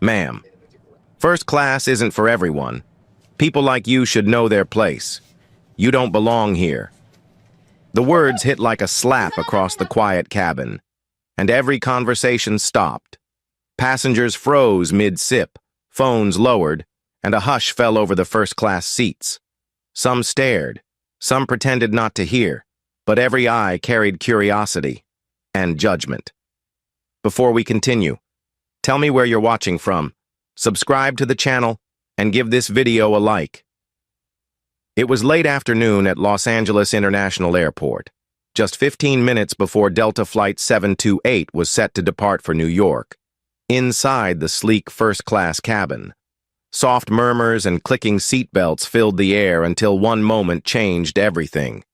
Ma'am, first class isn't for everyone. People like you should know their place. You don't belong here. The words hit like a slap across the quiet cabin, and every conversation stopped. Passengers froze mid-sip, phones lowered, and a hush fell over the first-class seats. Some stared, some pretended not to hear, but every eye carried curiosity and judgment. Before we continue, tell me where you're watching from, subscribe to the channel, and give this video a like. It was late afternoon at Los Angeles International Airport, just 15 minutes before Delta Flight 728 was set to depart for New York. Inside the sleek first-class cabin, soft murmurs and clicking seatbelts filled the air until one moment changed everything.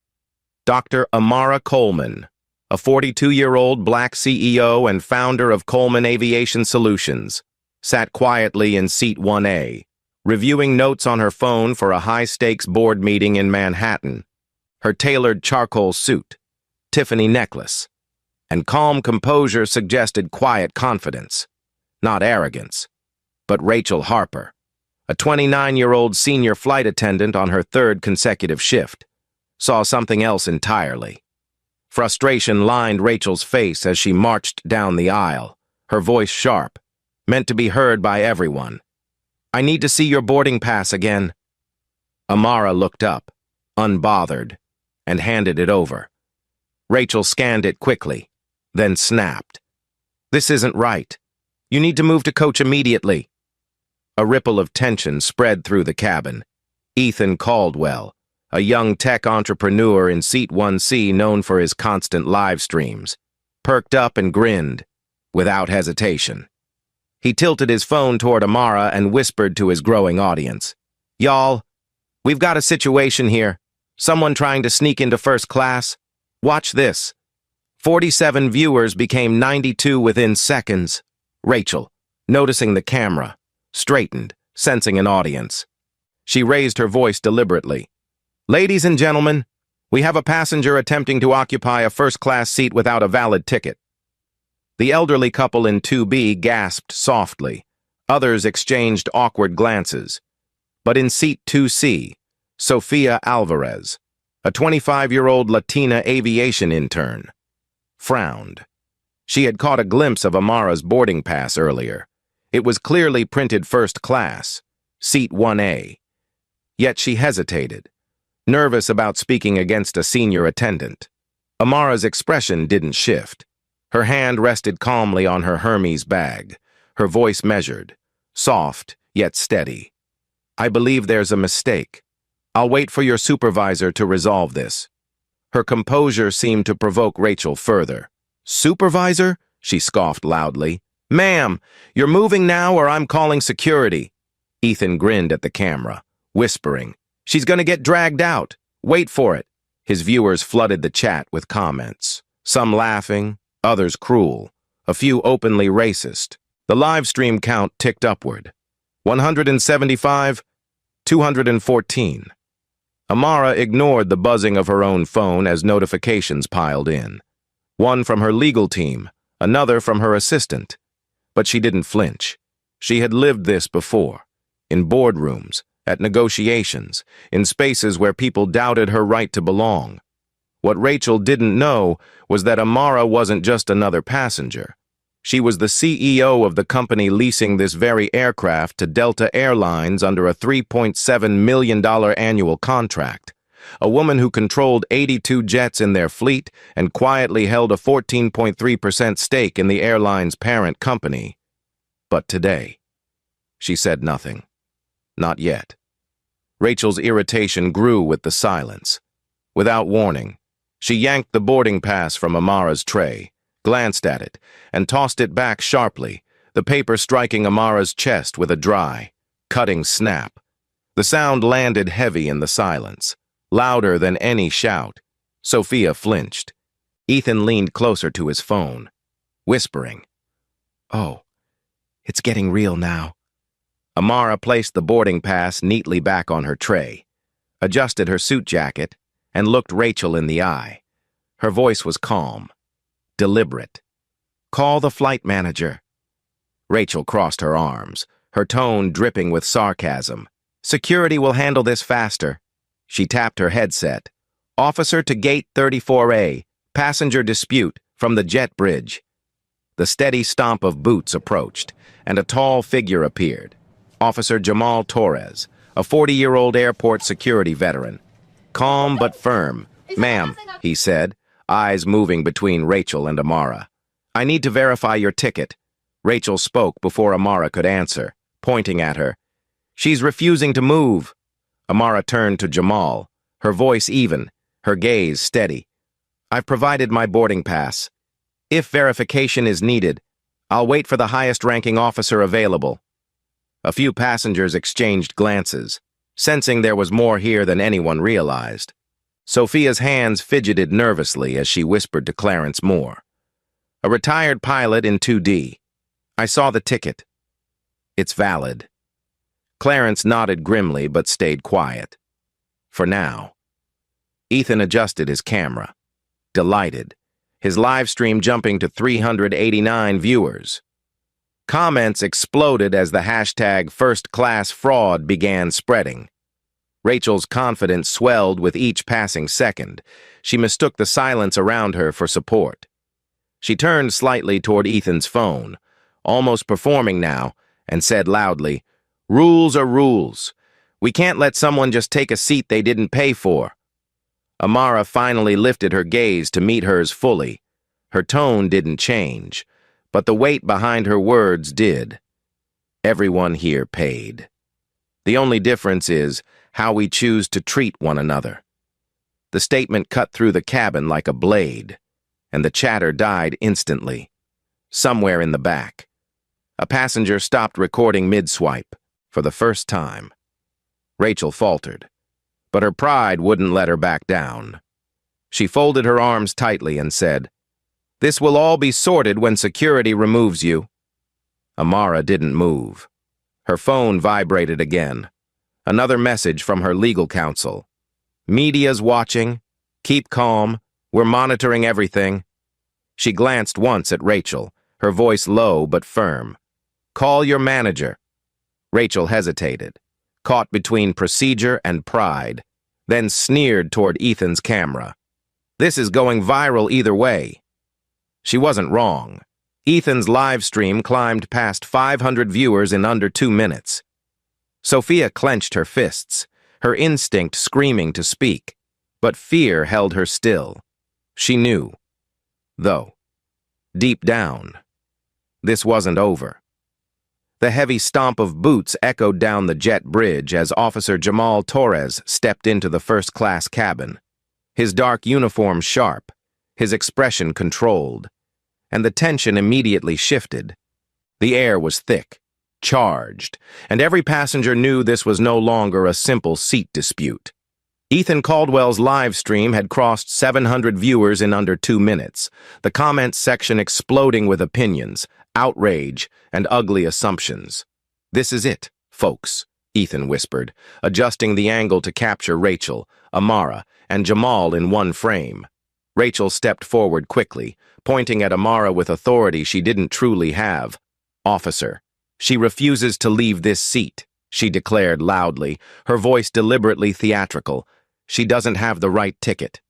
Dr. Amara Coleman, a 42-year-old black CEO and founder of Coleman Aviation Solutions, sat quietly in seat 1A, reviewing notes on her phone for a high-stakes board meeting in Manhattan. Her tailored charcoal suit, Tiffany necklace, and calm composure suggested quiet confidence, not arrogance. But Rachel Harper, a 29-year-old senior flight attendant on her third consecutive shift, saw something else entirely. Frustration lined Rachel's face as she marched down the aisle, her voice sharp, meant to be heard by everyone. "I need to see your boarding pass again." Amara looked up, unbothered, and handed it over. Rachel scanned it quickly, then snapped. "This isn't right. You need to move to coach immediately." A ripple of tension spread through the cabin. Ethan Caldwell, a young tech entrepreneur in seat 1C known for his constant live streams, perked up and grinned, without hesitation. He tilted his phone toward Amara and whispered to his growing audience, "Y'all, we've got a situation here. Someone trying to sneak into first class. Watch this." 47 viewers became 92 within seconds. Rachel, noticing the camera, straightened, sensing an audience. She raised her voice deliberately. "Ladies and gentlemen, we have a passenger attempting to occupy a first-class seat without a valid ticket." The elderly couple in 2B gasped softly. Others exchanged awkward glances. But in seat 2C, Sofia Alvarez, a 25-year-old Latina aviation intern, frowned. She had caught a glimpse of Amara's boarding pass earlier. It was clearly printed first class, seat 1A. Yet she hesitated, nervous about speaking against a senior attendant. Amara's expression didn't shift. Her hand rested calmly on her Hermes bag, her voice measured, soft yet steady. "I believe there's a mistake. I'll wait for your supervisor to resolve this." Her composure seemed to provoke Rachel further. "Supervisor?" she scoffed loudly. "Ma'am, you're moving now or I'm calling security." Ethan grinned at the camera, whispering, "She's gonna get dragged out. Wait for it." His viewers flooded the chat with comments, some laughing, others cruel, a few openly racist. The live stream count ticked upward. 175, 214. Amara ignored the buzzing of her own phone as notifications piled in. One from her legal team, another from her assistant. But she didn't flinch. She had lived this before, in boardrooms, at negotiations, in spaces where people doubted her right to belong. What Rachel didn't know was that Amara wasn't just another passenger. She was the CEO of the company leasing this very aircraft to Delta Airlines under a $3.7 million annual contract. A woman who controlled 82 jets in their fleet and quietly held a 14.3% stake in the airline's parent company. But today, she said nothing. Not yet. Rachel's irritation grew with the silence. Without warning, she yanked the boarding pass from Amara's tray, glanced at it, and tossed it back sharply, the paper striking Amara's chest with a dry, cutting snap. The sound landed heavy in the silence, louder than any shout. Sophia flinched. Ethan leaned closer to his phone, whispering, "Oh, it's getting real now." Amara placed the boarding pass neatly back on her tray, adjusted her suit jacket, and looked Rachel in the eye. Her voice was calm, deliberate. "Call the flight manager." Rachel crossed her arms, her tone dripping with sarcasm. Security will handle this faster. She tapped her headset. Officer to Gate 34A, passenger dispute from the jet bridge. The steady stomp of boots approached, and a tall figure appeared. Officer Jamal Torres, a 40-year-old airport security veteran. Calm but firm. Ma'am, he said, eyes moving between Rachel and Amara. I need to verify your ticket. Rachel spoke before Amara could answer, pointing at her. She's refusing to move. Amara turned to Jamal, her voice even, her gaze steady. I've provided my boarding pass. If verification is needed, I'll wait for the highest-ranking officer available. A few passengers exchanged glances, sensing there was more here than anyone realized. Sophia's hands fidgeted nervously as she whispered to Clarence Moore. A retired pilot in 2D. I saw the ticket. It's valid. Clarence nodded grimly but stayed quiet. For now. Ethan adjusted his camera. Delighted. His live stream jumping to 389 viewers. Comments exploded as the hashtag #FirstClassFraud began spreading. Rachel's confidence swelled with each passing second. She mistook the silence around her for support. She turned slightly toward Ethan's phone, almost performing now, and said loudly, Rules are rules. We can't let someone just take a seat they didn't pay for. Amara finally lifted her gaze to meet hers fully. Her tone didn't change, but the weight behind her words did. Everyone here paid. The only difference is how we choose to treat one another. The statement cut through the cabin like a blade, and the chatter died instantly. Somewhere in the back, a passenger stopped recording mid-swipe for the first time. Rachel faltered, but her pride wouldn't let her back down. She folded her arms tightly and said, This will all be sorted when security removes you. Amara didn't move. Her phone vibrated again. Another message from her legal counsel. Media's watching. Keep calm. We're monitoring everything. She glanced once at Rachel, her voice low but firm. Call your manager. Rachel hesitated, caught between procedure and pride, then sneered toward Ethan's camera. This is going viral either way. She wasn't wrong. Ethan's live stream climbed past 500 viewers in under 2 minutes. Sophia clenched her fists, her instinct screaming to speak, but fear held her still. She knew. Though, deep down, this wasn't over. The heavy stomp of boots echoed down the jet bridge as Officer Jamal Torres stepped into the first-class cabin. His dark uniform sharp, his expression controlled, and the tension immediately shifted. The air was thick, charged, and every passenger knew this was no longer a simple seat dispute. Ethan Caldwell's live stream had crossed 700 viewers in under 2 minutes, the comments section exploding with opinions, outrage, and ugly assumptions. This is it, folks, Ethan whispered, adjusting the angle to capture Rachel, Amara, and Jamal in one frame. Rachel stepped forward quickly, pointing at Amara with authority she didn't truly have. Officer, she refuses to leave this seat, she declared loudly, her voice deliberately theatrical. She doesn't have the right ticket.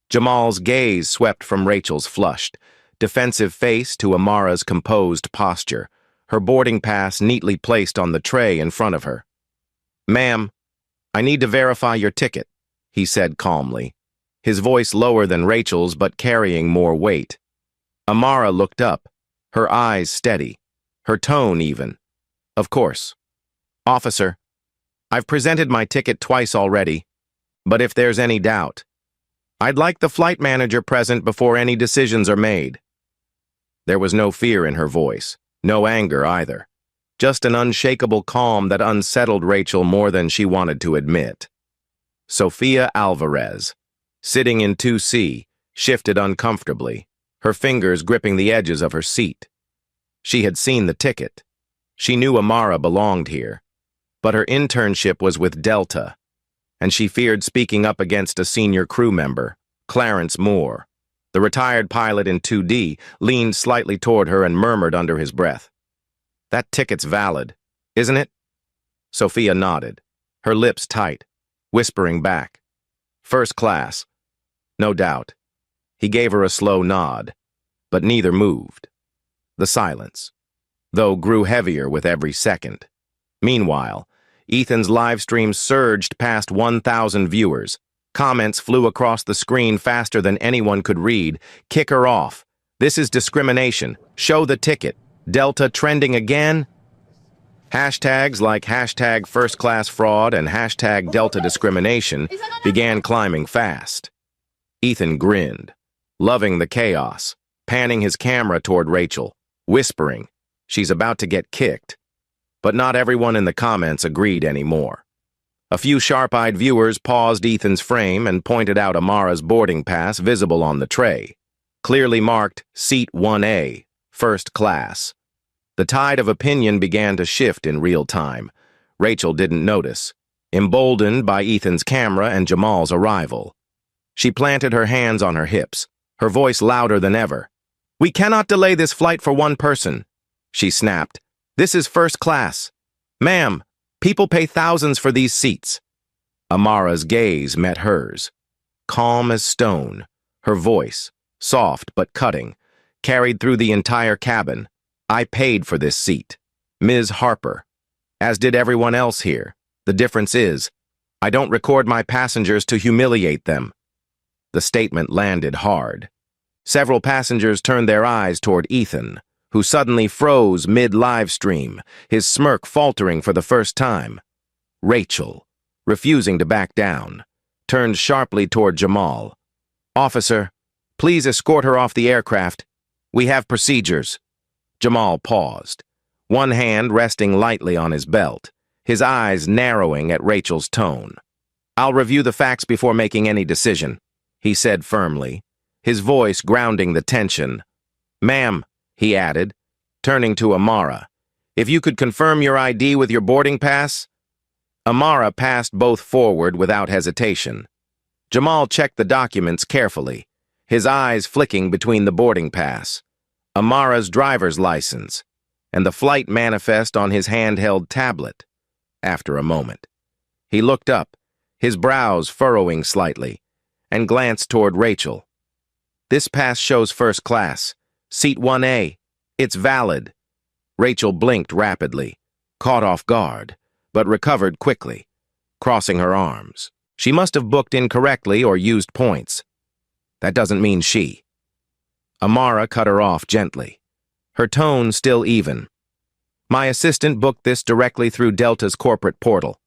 Jamal's gaze swept from Rachel's flushed, defensive face to Amara's composed posture, her boarding pass neatly placed on the tray in front of her. Ma'am, I need to verify your ticket, he said calmly, his voice lower than Rachel's but carrying more weight. Amara looked up, her eyes steady, her tone even. Of course. Officer, I've presented my ticket twice already, but if there's any doubt, I'd like the flight manager present before any decisions are made. There was no fear in her voice, no anger either, just an unshakable calm that unsettled Rachel more than she wanted to admit. Sophia Alvarez, sitting in 2C, shifted uncomfortably, her fingers gripping the edges of her seat. She had seen the ticket. She knew Amara belonged here, but her internship was with Delta, and she feared speaking up against a senior crew member, Clarence Moore. The retired pilot in 2D leaned slightly toward her and murmured under his breath, That ticket's valid, isn't it? Sophia nodded, her lips tight, whispering back. First class. No doubt. He gave her a slow nod, but neither moved. The silence, though, grew heavier with every second. Meanwhile, Ethan's live stream surged past 1,000 viewers. Comments flew across the screen faster than anyone could read. Kick her off. This is discrimination. Show the ticket. Delta trending again? Hashtags like hashtag first class fraud and hashtag Delta discrimination began climbing fast. Ethan grinned, loving the chaos, panning his camera toward Rachel, whispering, she's about to get kicked. But not everyone in the comments agreed anymore. A few sharp-eyed viewers paused Ethan's frame and pointed out Amara's boarding pass visible on the tray, clearly marked Seat 1A, First Class. The tide of opinion began to shift in real time. Rachel didn't notice, emboldened by Ethan's camera and Jamal's arrival. She planted her hands on her hips, her voice louder than ever. "We cannot delay this flight for one person," she snapped. "This is first class. Ma'am, people pay thousands for these seats." Amara's gaze met hers, calm as stone, her voice, soft but cutting, carried through the entire cabin. "I paid for this seat. Ms. Harper. As did everyone else here. The difference is, I don't record my passengers to humiliate them." The statement landed hard. Several passengers turned their eyes toward Ethan, who suddenly froze mid-live stream, his smirk faltering for the first time. Rachel, refusing to back down, turned sharply toward Jamal. "Officer, please escort her off the aircraft. We have procedures." Jamal paused, one hand resting lightly on his belt, his eyes narrowing at Rachel's tone. "I'll review the facts before making any decision," he said firmly, his voice grounding the tension. "Ma'am," he added, turning to Amara, "if you could confirm your ID with your boarding pass?" Amara passed both forward without hesitation. Jamal checked the documents carefully, his eyes flicking between the boarding pass, Amara's driver's license, and the flight manifest on his handheld tablet. After a moment, he looked up, his brows furrowing slightly, and glanced toward Rachel. "This pass shows first class. Seat 1A. It's valid." Rachel blinked rapidly, caught off guard, but recovered quickly, crossing her arms. She must have booked incorrectly or used points. That doesn't mean she. Amara cut her off gently, her tone still even. "My assistant booked this directly through Delta's corporate portal.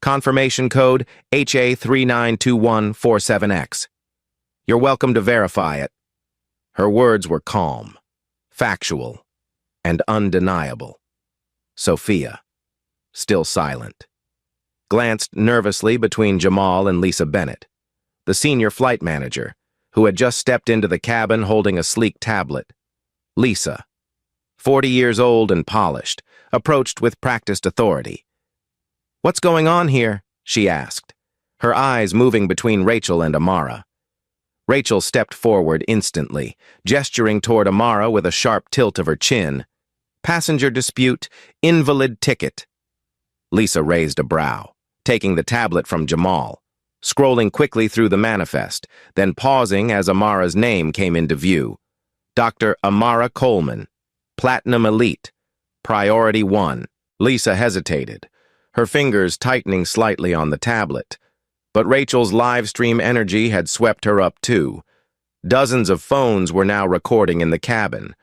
Confirmation code HA392147X. You're welcome to verify it." Her words were calm, factual, and undeniable. Sophia, still silent, glanced nervously between Jamal and Lisa Bennett, the senior flight manager, who had just stepped into the cabin holding a sleek tablet. Lisa, 40 years old and polished, approached with practiced authority. "What's going on here?" she asked, her eyes moving between Rachel and Amara. Rachel stepped forward instantly, gesturing toward Amara with a sharp tilt of her chin. "Passenger dispute, invalid ticket." Lisa raised a brow, taking the tablet from Jamal, scrolling quickly through the manifest, then pausing as Amara's name came into view. Dr. Amara Coleman, Platinum Elite, Priority 1. Lisa hesitated, her fingers tightening slightly on the tablet. But Rachel's live stream energy had swept her up too. Dozens of phones were now recording in the cabin,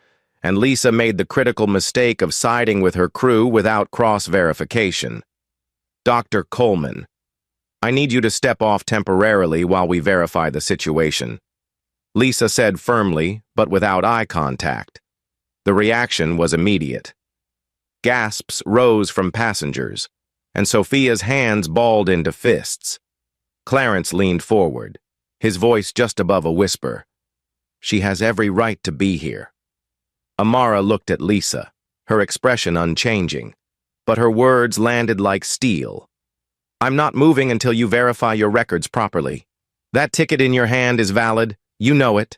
and Lisa made the critical mistake of siding with her crew without cross-verification. "Dr. Coleman, I need you to step off temporarily while we verify the situation," Lisa said firmly, but without eye contact. The reaction was immediate. Gasps rose from passengers, and Sophia's hands balled into fists. Clarence leaned forward, his voice just above a whisper. "She has every right to be here." Amara looked at Lisa, her expression unchanging, but her words landed like steel. "I'm not moving until you verify your records properly. That ticket in your hand is valid, you know it."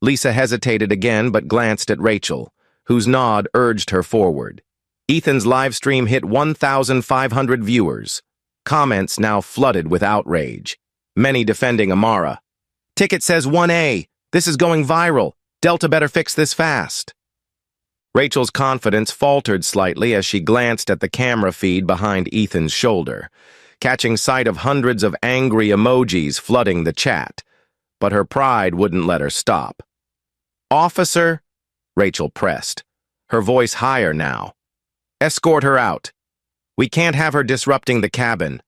Lisa hesitated again but glanced at Rachel, whose nod urged her forward. Ethan's live stream hit 1,500 viewers. Comments now flooded with outrage, many defending Amara. Ticket says 1A. This is going viral. Delta better fix this fast. Rachel's confidence faltered slightly as she glanced at the camera feed behind Ethan's shoulder, catching sight of hundreds of angry emojis flooding the chat. But her pride wouldn't let her stop. "Officer," Rachel pressed, her voice higher now. "Escort her out. We can't have her disrupting the cabin."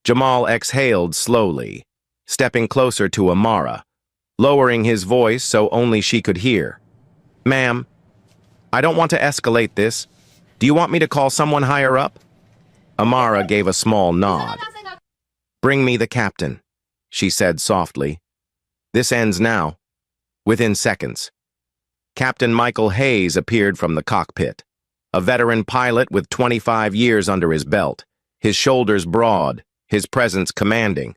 Jamal exhaled slowly, stepping closer to Amara, lowering his voice so only she could hear. "Ma'am, I don't want to escalate this. Do you want me to call someone higher up?" Amara gave a small nod. "Bring me the captain," she said softly. "This ends now." Within seconds, Captain Michael Hayes appeared from the cockpit, a veteran pilot with 25 years under his belt, his shoulders broad, his presence commanding.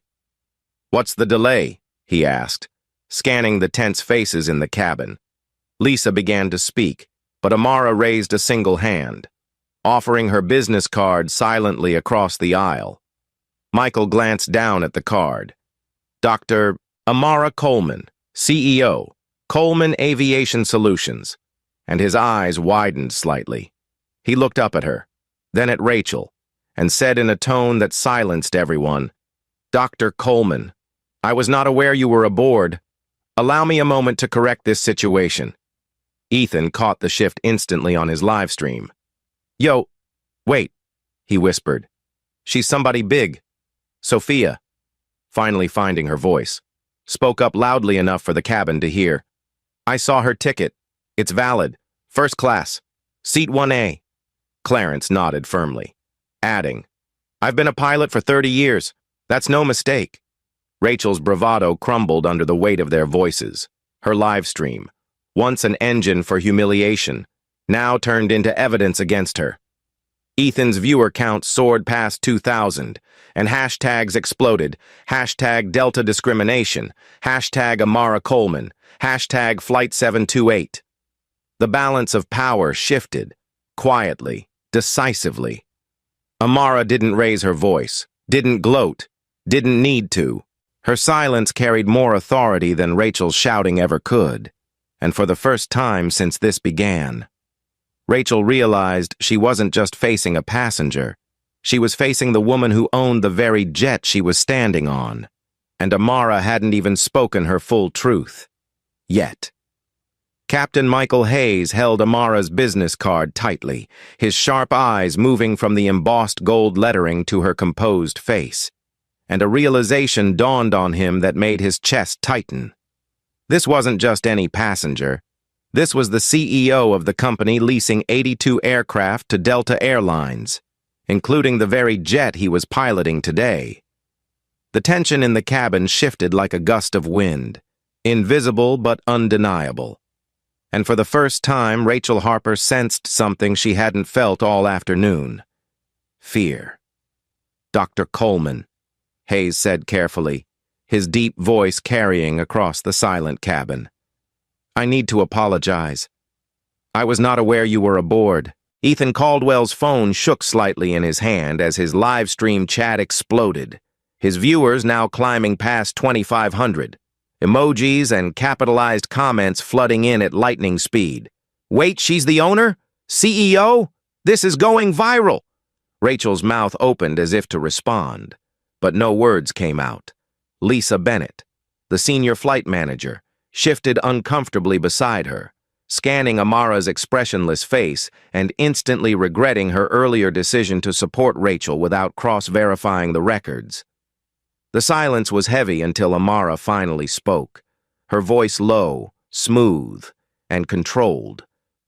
"What's the delay?" he asked, scanning the tense faces in the cabin. Lisa began to speak, but Amara raised a single hand, offering her business card silently across the aisle. Michael glanced down at the card. "Dr. Amara Coleman, CEO, Coleman Aviation Solutions," and his eyes widened slightly. He looked up at her, then at Rachel, and said in a tone that silenced everyone, "Dr. Coleman, I was not aware you were aboard. Allow me a moment to correct this situation." Ethan caught the shift instantly on his live stream. "Yo, wait," he whispered. "She's somebody big. Sophia," finally finding her voice, spoke up loudly enough for the cabin to hear. "I saw her ticket. It's valid. First class. Seat 1A. Clarence nodded firmly, adding, "I've been a pilot for 30 years. That's no mistake." Rachel's bravado crumbled under the weight of their voices. Her live stream, once an engine for humiliation, now turned into evidence against her. Ethan's viewer count soared past 2,000, and hashtags exploded. Hashtag Delta Discrimination, hashtag Amara Coleman, hashtag Flight 728. The balance of power shifted, quietly, decisively. Amara didn't raise her voice, didn't gloat, didn't need to. Her silence carried more authority than Rachel's shouting ever could, and for the first time since this began, Rachel realized she wasn't just facing a passenger. She was facing the woman who owned the very jet she was standing on, and Amara hadn't even spoken her full truth. Yet. Captain Michael Hayes held Amara's business card tightly, his sharp eyes moving from the embossed gold lettering to her composed face, and a realization dawned on him that made his chest tighten. This wasn't just any passenger. This was the CEO of the company leasing 82 aircraft to Delta Airlines, including the very jet he was piloting today. The tension in the cabin shifted like a gust of wind, invisible but undeniable. And for the first time, Rachel Harper sensed something she hadn't felt all afternoon. Fear. "Dr. Coleman," Hayes said carefully, his deep voice carrying across the silent cabin. "I need to apologize. I was not aware you were aboard." Ethan Caldwell's phone shook slightly in his hand as his live stream chat exploded, his viewers now climbing past 2,500. Emojis and capitalized comments flooding in at lightning speed. "Wait, she's the owner? CEO? This is going viral!" Rachel's mouth opened as if to respond, but no words came out. Lisa Bennett, the senior flight manager, shifted uncomfortably beside her, scanning Amara's expressionless face and instantly regretting her earlier decision to support Rachel without cross-verifying the records. The silence was heavy until Amara finally spoke, her voice low, smooth, and controlled,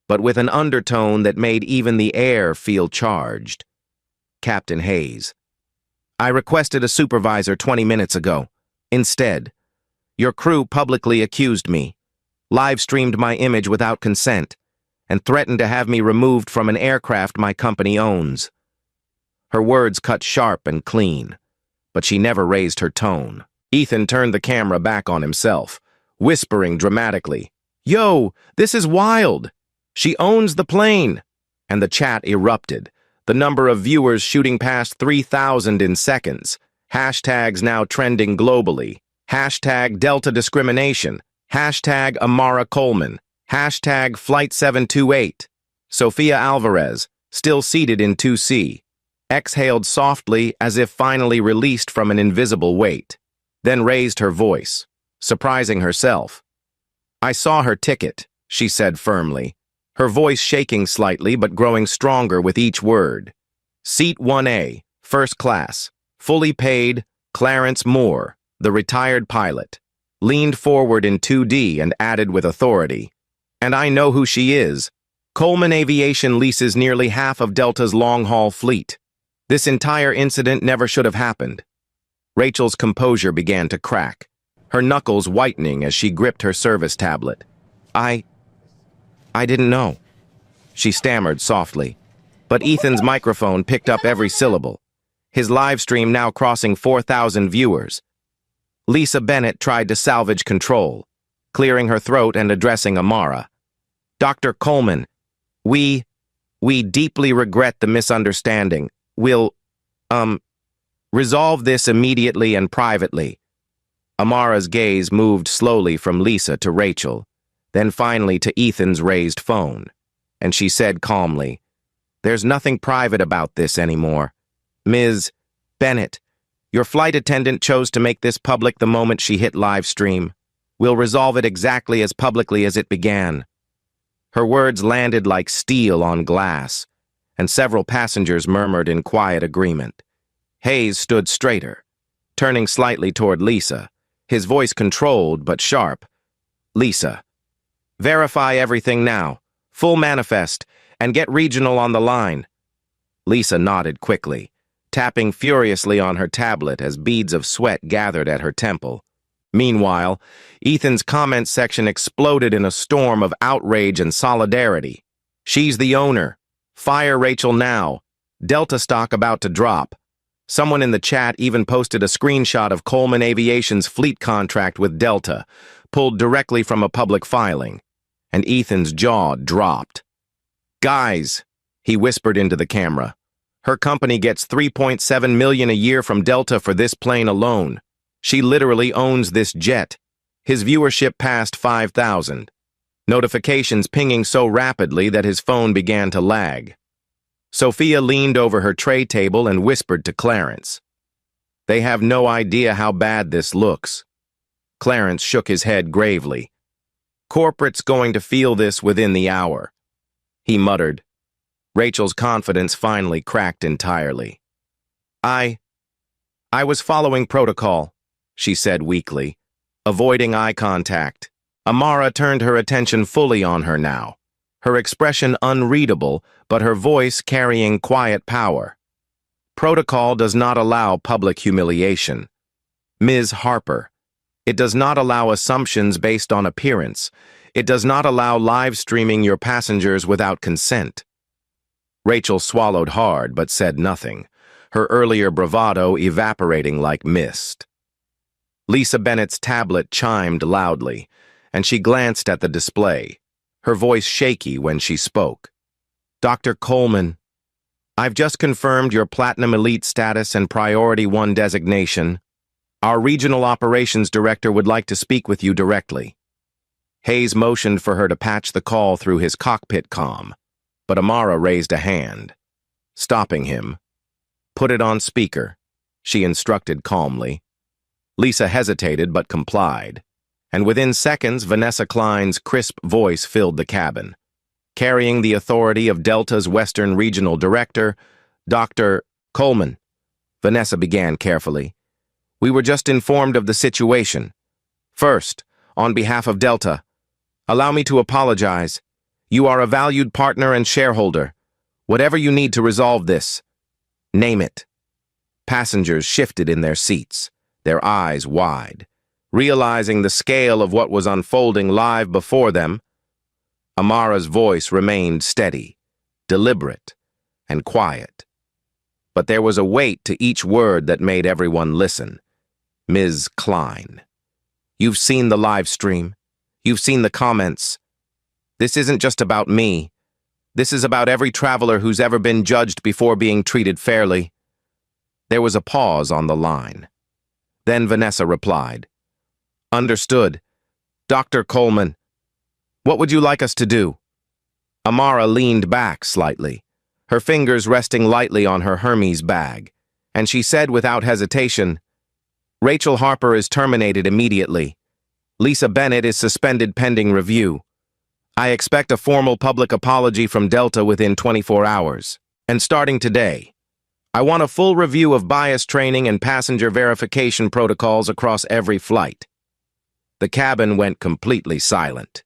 but with an undertone that made even the air feel charged. "Captain Hayes, I requested a supervisor 20 minutes ago. Instead, your crew publicly accused me, live-streamed my image without consent, and threatened to have me removed from an aircraft my company owns." Her words cut sharp and clean, but she never raised her tone. Ethan turned the camera back on himself, whispering dramatically, "Yo, this is wild. She owns the plane, and the chat erupted, the number of viewers shooting past 3,000 in seconds, hashtags now trending globally, hashtag Delta discrimination, hashtag Amara Coleman, hashtag Flight 728. Sophia Alvarez, still seated in 2C, exhaled softly as if finally released from an invisible weight, then raised her voice, surprising herself. "I saw her ticket," she said firmly, her voice shaking slightly but growing stronger with each word. "Seat 1A, first class, fully paid, Clarence Moore, the retired pilot," leaned forward in 2D and added with authority. "And I know who she is. Coleman Aviation leases nearly half of Delta's long-haul fleet. This entire incident never should have happened." Rachel's composure began to crack, her knuckles whitening as she gripped her service tablet. I didn't know," she stammered softly, but Ethan's microphone picked up every syllable, his live stream now crossing 4,000 viewers. Lisa Bennett tried to salvage control, clearing her throat and addressing Amara. "Dr. Coleman, we deeply regret the misunderstanding. We'll, resolve this immediately and privately." Amara's gaze moved slowly from Lisa to Rachel, then finally to Ethan's raised phone, and she said calmly, "There's nothing private about this anymore. Ms. Bennett, your flight attendant chose to make this public the moment she hit live stream. We'll resolve it exactly as publicly as it began." Her words landed like steel on glass, and several passengers murmured in quiet agreement. Hayes stood straighter, turning slightly toward Lisa, his voice controlled but sharp. "Lisa, verify everything now, full manifest, and get regional on the line." Lisa nodded quickly, tapping furiously on her tablet as beads of sweat gathered at her temple. Meanwhile, Ethan's comments section exploded in a storm of outrage and solidarity. "She's the owner. Fire Rachel now. Delta stock about to drop." Someone in the chat even posted a screenshot of Coleman Aviation's fleet contract with Delta, pulled directly from a public filing, and Ethan's jaw dropped. "Guys," he whispered into the camera, "her company gets $3.7 million a year from Delta for this plane alone. She literally owns this jet." His viewership passed 5,000. Notifications pinging so rapidly that his phone began to lag. Sophia leaned over her tray table and whispered to Clarence, "They have no idea how bad this looks." Clarence shook his head gravely. "Corporate's going to feel this within the hour," he muttered. Rachel's confidence finally cracked entirely. I was following protocol," she said weakly, avoiding eye contact. Amara turned her attention fully on her now, her expression unreadable, but her voice carrying quiet power. "Protocol does not allow public humiliation. Ms. Harper, it does not allow assumptions based on appearance. It does not allow live streaming your passengers without consent." Rachel swallowed hard but said nothing, her earlier bravado evaporating like mist. Lisa Bennett's tablet chimed loudly, and she glanced at the display, her voice shaky when she spoke. "Dr. Coleman, I've just confirmed your Platinum Elite status and Priority 1 designation. Our Regional Operations Director would like to speak with you directly." Hayes motioned for her to patch the call through his cockpit comm, but Amara raised a hand, stopping him. "Put it on speaker," she instructed calmly. Lisa hesitated but complied, and within seconds Vanessa Klein's crisp voice filled the cabin. Carrying the authority of Delta's Western Regional Director, Dr. Coleman, Vanessa began carefully. "We were just informed of the situation. First, on behalf of Delta, allow me to apologize. You are a valued partner and shareholder. Whatever you need to resolve this, name it." Passengers shifted in their seats, their eyes wide, realizing the scale of what was unfolding live before them. Amara's voice remained steady, deliberate, and quiet. But there was a weight to each word that made everyone listen. "Ms. Klein, you've seen the live stream. You've seen the comments. This isn't just about me. This is about every traveler who's ever been judged before being treated fairly. There was a pause on the line. Then Vanessa replied, "Understood. Dr. Coleman, what would you like us to do?" Amara leaned back slightly, her fingers resting lightly on her Hermes bag, and she said without hesitation, "Rachel Harper is terminated immediately. Lisa Bennett is suspended pending review. I expect a formal public apology from Delta within 24 hours. And starting today, I want a full review of bias training and passenger verification protocols across every flight." The cabin went completely silent.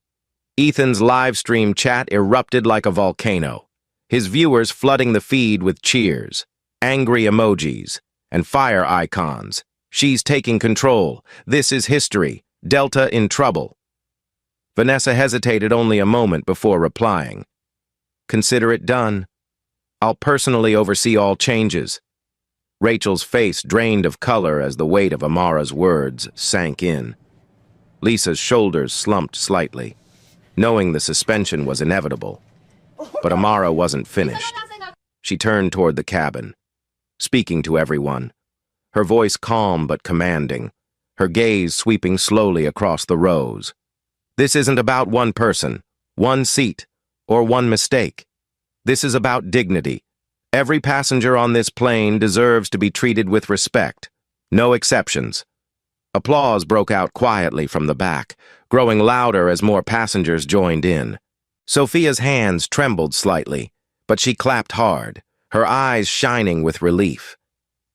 Ethan's live stream chat erupted like a volcano, his viewers flooding the feed with cheers, angry emojis, and fire icons. "She's taking control. This is history. Delta in trouble." Vanessa hesitated only a moment before replying, "Consider it done. I'll personally oversee all changes." Rachel's face drained of color as the weight of Amara's words sank in. Lisa's shoulders slumped slightly, knowing the suspension was inevitable. But Amara wasn't finished. She turned toward the cabin, speaking to everyone, her voice calm but commanding, her gaze sweeping slowly across the rows. "This isn't about one person, one seat, or one mistake. This is about dignity. Every passenger on this plane deserves to be treated with respect. No exceptions." Applause broke out quietly from the back, growing louder as more passengers joined in. Sophia's hands trembled slightly, but she clapped hard, her eyes shining with relief.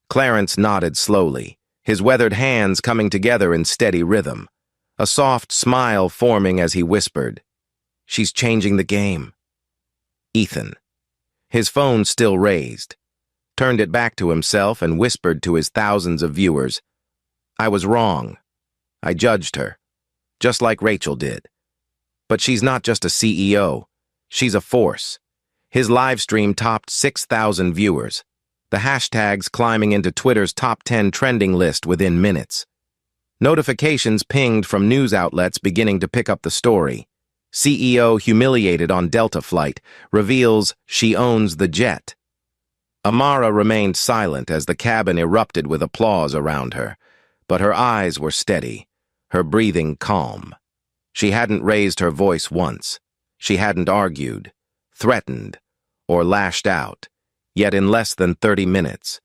Clarence nodded slowly, his weathered hands coming together in steady rhythm, a soft smile forming as he whispered, "She's changing the game." Ethan, his phone still raised, turned it back to himself and whispered to his thousands of viewers, "I was wrong. I judged her, just like Rachel did. But she's not just a CEO. She's a force." His live stream topped 6,000 viewers, the hashtags climbing into Twitter's top 10 trending list within minutes. Notifications pinged from news outlets beginning to pick up the story. CEO humiliated on Delta flight, reveals she owns the jet. Amara remained silent as the cabin erupted with applause around her, but her eyes were steady, her breathing calm. She hadn't raised her voice once. She hadn't argued, threatened, or lashed out, yet in less than 30 minutes,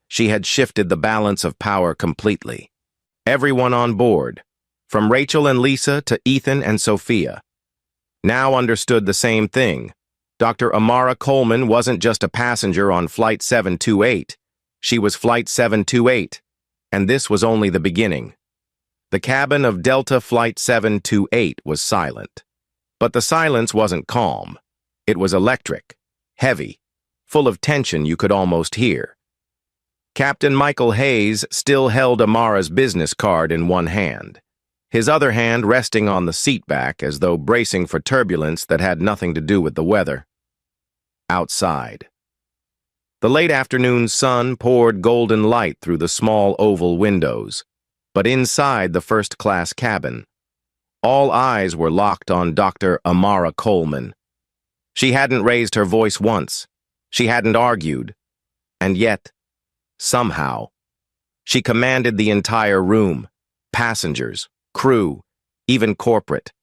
she had shifted the balance of power completely. Everyone on board, from Rachel and Lisa to Ethan and Sophia, now understood the same thing. Dr. Amara Coleman wasn't just a passenger on Flight 728. She was Flight 728, and this was only the beginning. The cabin of Delta Flight 728 was silent. But the silence wasn't calm. It was electric, heavy, full of tension you could almost hear. Captain Michael Hayes still held Amara's business card in one hand, his other hand resting on the seat back as though bracing for turbulence that had nothing to do with the weather. Outside, the late afternoon sun poured golden light through the small oval windows, but inside the first-class cabin, all eyes were locked on Dr. Amara Coleman. She hadn't raised her voice once. She hadn't argued. And yet, somehow, she commanded the entire room, passengers, crew, even corporate.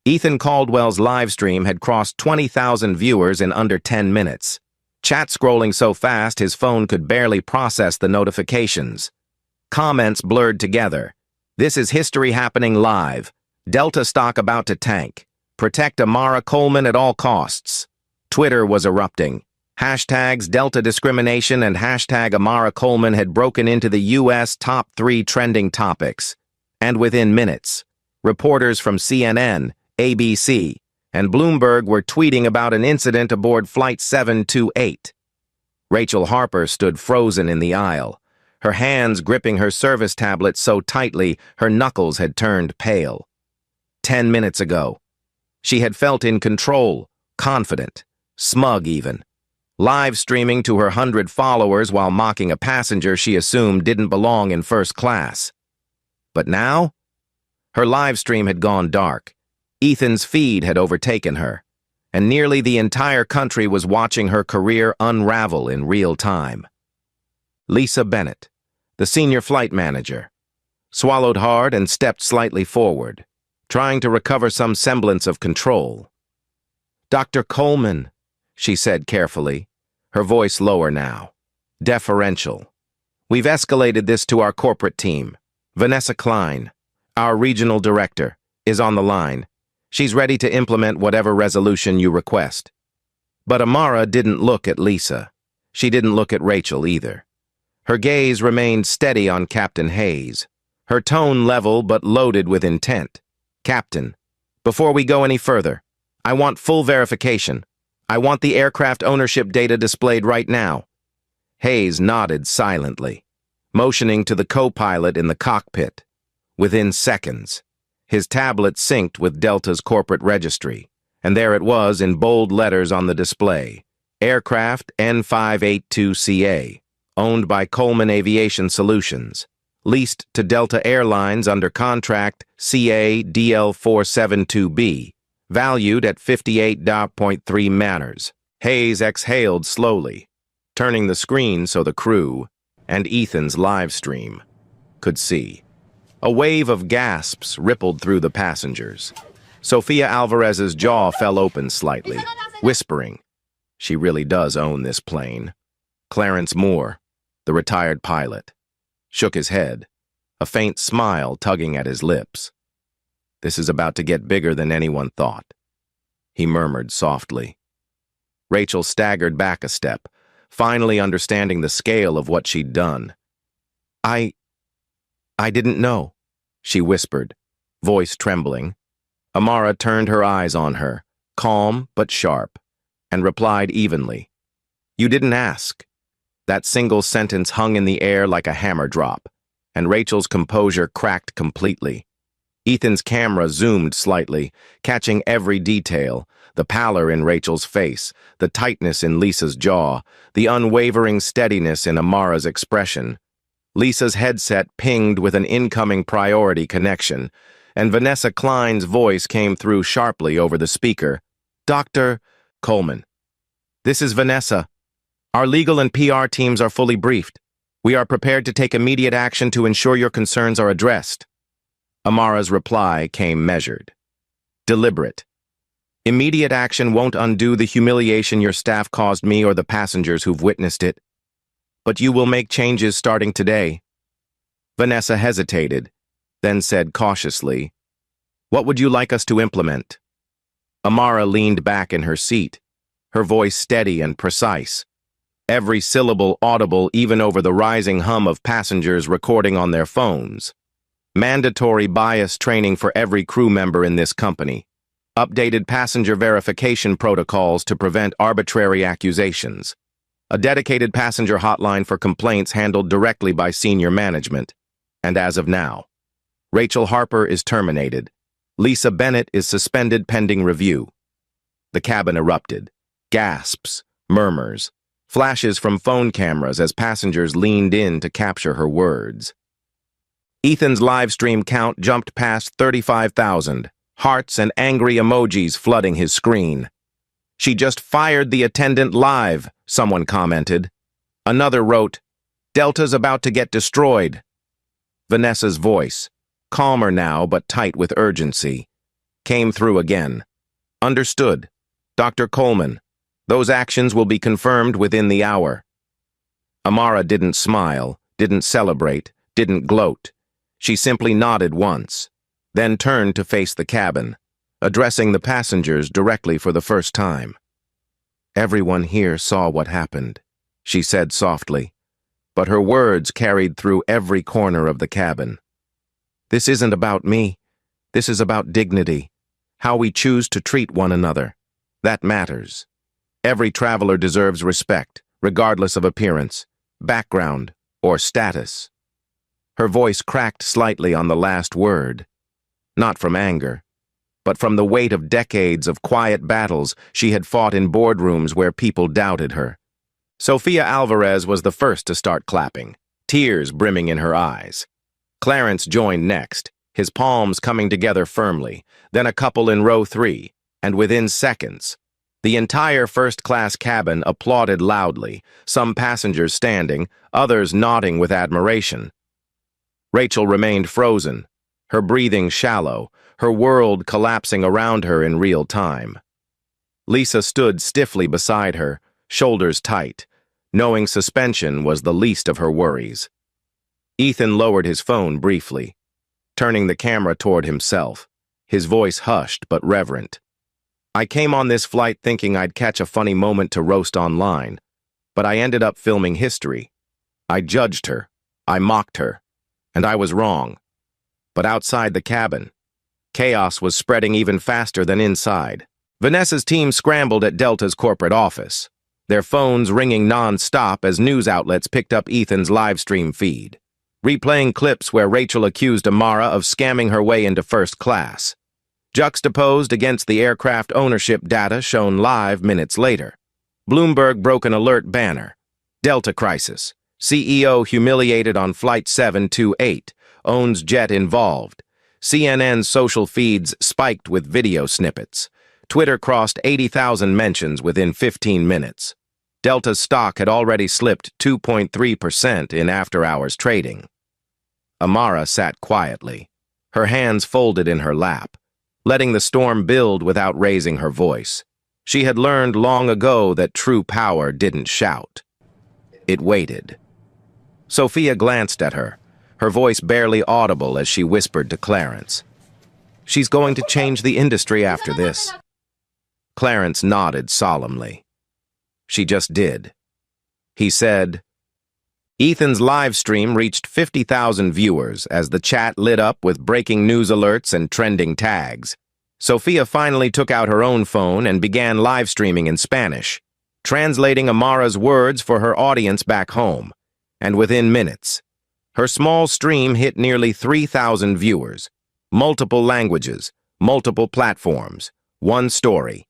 Ethan Caldwell's livestream had crossed 20,000 viewers in under 10 minutes. Chat scrolling so fast his phone could barely process the notifications. Comments blurred together. "This is history happening live. Delta stock about to tank. Protect Amara Coleman at all costs." Twitter was erupting. Hashtags Delta discrimination and hashtag Amara Coleman had broken into the U.S. top 3 trending topics. And within minutes, reporters from CNN, ABC, and Bloomberg were tweeting about an incident aboard Flight 728. Rachel Harper stood frozen in the aisle, her hands gripping her service tablet so tightly her knuckles had turned pale. 10 minutes ago, she had felt in control, confident, smug even, live streaming to her 100 followers while mocking a passenger she assumed didn't belong in first class. But now, her live stream had gone dark. Ethan's feed had overtaken her, and nearly the entire country was watching her career unravel in real time. Lisa Bennett, the senior flight manager, swallowed hard and stepped slightly forward, trying to recover some semblance of control. "Dr. Coleman," she said carefully, her voice lower now, deferential. "We've escalated this to our corporate team. Vanessa Klein, our regional director, is on the line. She's ready to implement whatever resolution you request." But Amara didn't look at Lisa. She didn't look at Rachel either. Her gaze remained steady on Captain Hayes, her tone level but loaded with intent. "Captain, before we go any further, I want full verification. I want the aircraft ownership data displayed right now." Hayes nodded silently, motioning to the co-pilot in the cockpit. Within seconds, his tablet synced with Delta's corporate registry, and there it was in bold letters on the display. Aircraft N582CA, owned by Coleman Aviation Solutions, leased to Delta Airlines under contract CA-DL472B, valued at $58.3 million. Hayes exhaled slowly, turning the screen so the crew and Ethan's live stream could see. A wave of gasps rippled through the passengers. Sofia Alvarez's jaw fell open slightly, whispering, "She really does own this plane." Clarence Moore, the retired pilot, shook his head, a faint smile tugging at his lips. "This is about to get bigger than anyone thought," he murmured softly. Rachel staggered back a step, finally understanding the scale of what she'd done. I didn't know," she whispered, voice trembling. Amara turned her eyes on her, calm but sharp, and replied evenly, "You didn't ask." That single sentence hung in the air like a hammer drop, and Rachel's composure cracked completely. Ethan's camera zoomed slightly, catching every detail, the pallor in Rachel's face, the tightness in Lisa's jaw, the unwavering steadiness in Amara's expression. Lisa's headset pinged with an incoming priority connection, and Vanessa Klein's voice came through sharply over the speaker. "Dr. Coleman, this is Vanessa. Our legal and PR teams are fully briefed. We are prepared to take immediate action to ensure your concerns are addressed." Amara's reply came measured, deliberate. "Immediate action won't undo the humiliation your staff caused me or the passengers who've witnessed it. But you will make changes starting today." Vanessa hesitated, then said cautiously, "What would you like us to implement?" Amara leaned back in her seat, her voice steady and precise, every syllable audible even over the rising hum of passengers recording on their phones. "Mandatory bias training for every crew member in this company. Updated passenger verification protocols to prevent arbitrary accusations. A dedicated passenger hotline for complaints handled directly by senior management. And as of now, Rachel Harper is terminated. Lisa Bennett is suspended pending review." The cabin erupted. Gasps, murmurs, flashes from phone cameras as passengers leaned in to capture her words. Ethan's live stream count jumped past 35,000, hearts and angry emojis flooding his screen. "She just fired the attendant live," someone commented. Another wrote, "Delta's about to get destroyed." Vanessa's voice, calmer now but tight with urgency, came through again. "Understood. Dr. Coleman, those actions will be confirmed within the hour." Amara didn't smile, didn't celebrate, didn't gloat. She simply nodded once, then turned to face the cabin, addressing the passengers directly for the first time. "Everyone here saw what happened," she said softly, but her words carried through every corner of the cabin. "This isn't about me. This is about dignity, how we choose to treat one another. That matters. Every traveler deserves respect, regardless of appearance, background, or status." Her voice cracked slightly on the last word, not from anger, but from the weight of decades of quiet battles she had fought in boardrooms where people doubted her. Sofia Alvarez was the first to start clapping, tears brimming in her eyes. Clarence joined next, his palms coming together firmly, then a couple in row 3, and within seconds, The entire first-class cabin applauded loudly, some passengers standing, others nodding with admiration. Rachel remained frozen, her breathing shallow, her world collapsing around her in real time. Lisa stood stiffly beside her, shoulders tight, knowing suspension was the least of her worries. Ethan lowered his phone briefly, turning the camera toward himself, his voice hushed but reverent. I came on this flight thinking I'd catch a funny moment to roast online, but I ended up filming history. I judged her, I mocked her, and I was wrong. But outside the cabin, chaos was spreading even faster than inside. Vanessa's team scrambled at Delta's corporate office, their phones ringing non-stop as news outlets picked up Ethan's live stream feed, replaying clips where Rachel accused Amara of scamming her way into first class, juxtaposed against the aircraft ownership data shown live minutes later. Bloomberg broke an alert banner. Delta crisis. CEO humiliated on Flight 728. Owns jet involved. CNN's social feeds spiked with video snippets. Twitter crossed 80,000 mentions within 15 minutes. Delta's stock had already slipped 2.3% in after-hours trading. Amara sat quietly, her hands folded in her lap, letting the storm build without raising her voice. She had learned long ago that true power didn't shout. It waited. Sophia glanced at her, her voice barely audible as she whispered to Clarence. She's going to change the industry after this. Clarence nodded solemnly. She just did. He said, Ethan's live stream reached 50,000 viewers as the chat lit up with breaking news alerts and trending tags. Sophia finally took out her own phone and began live streaming in Spanish, translating Amara's words for her audience back home. And within minutes, her small stream hit nearly 3,000 viewers, multiple languages, multiple platforms, one story.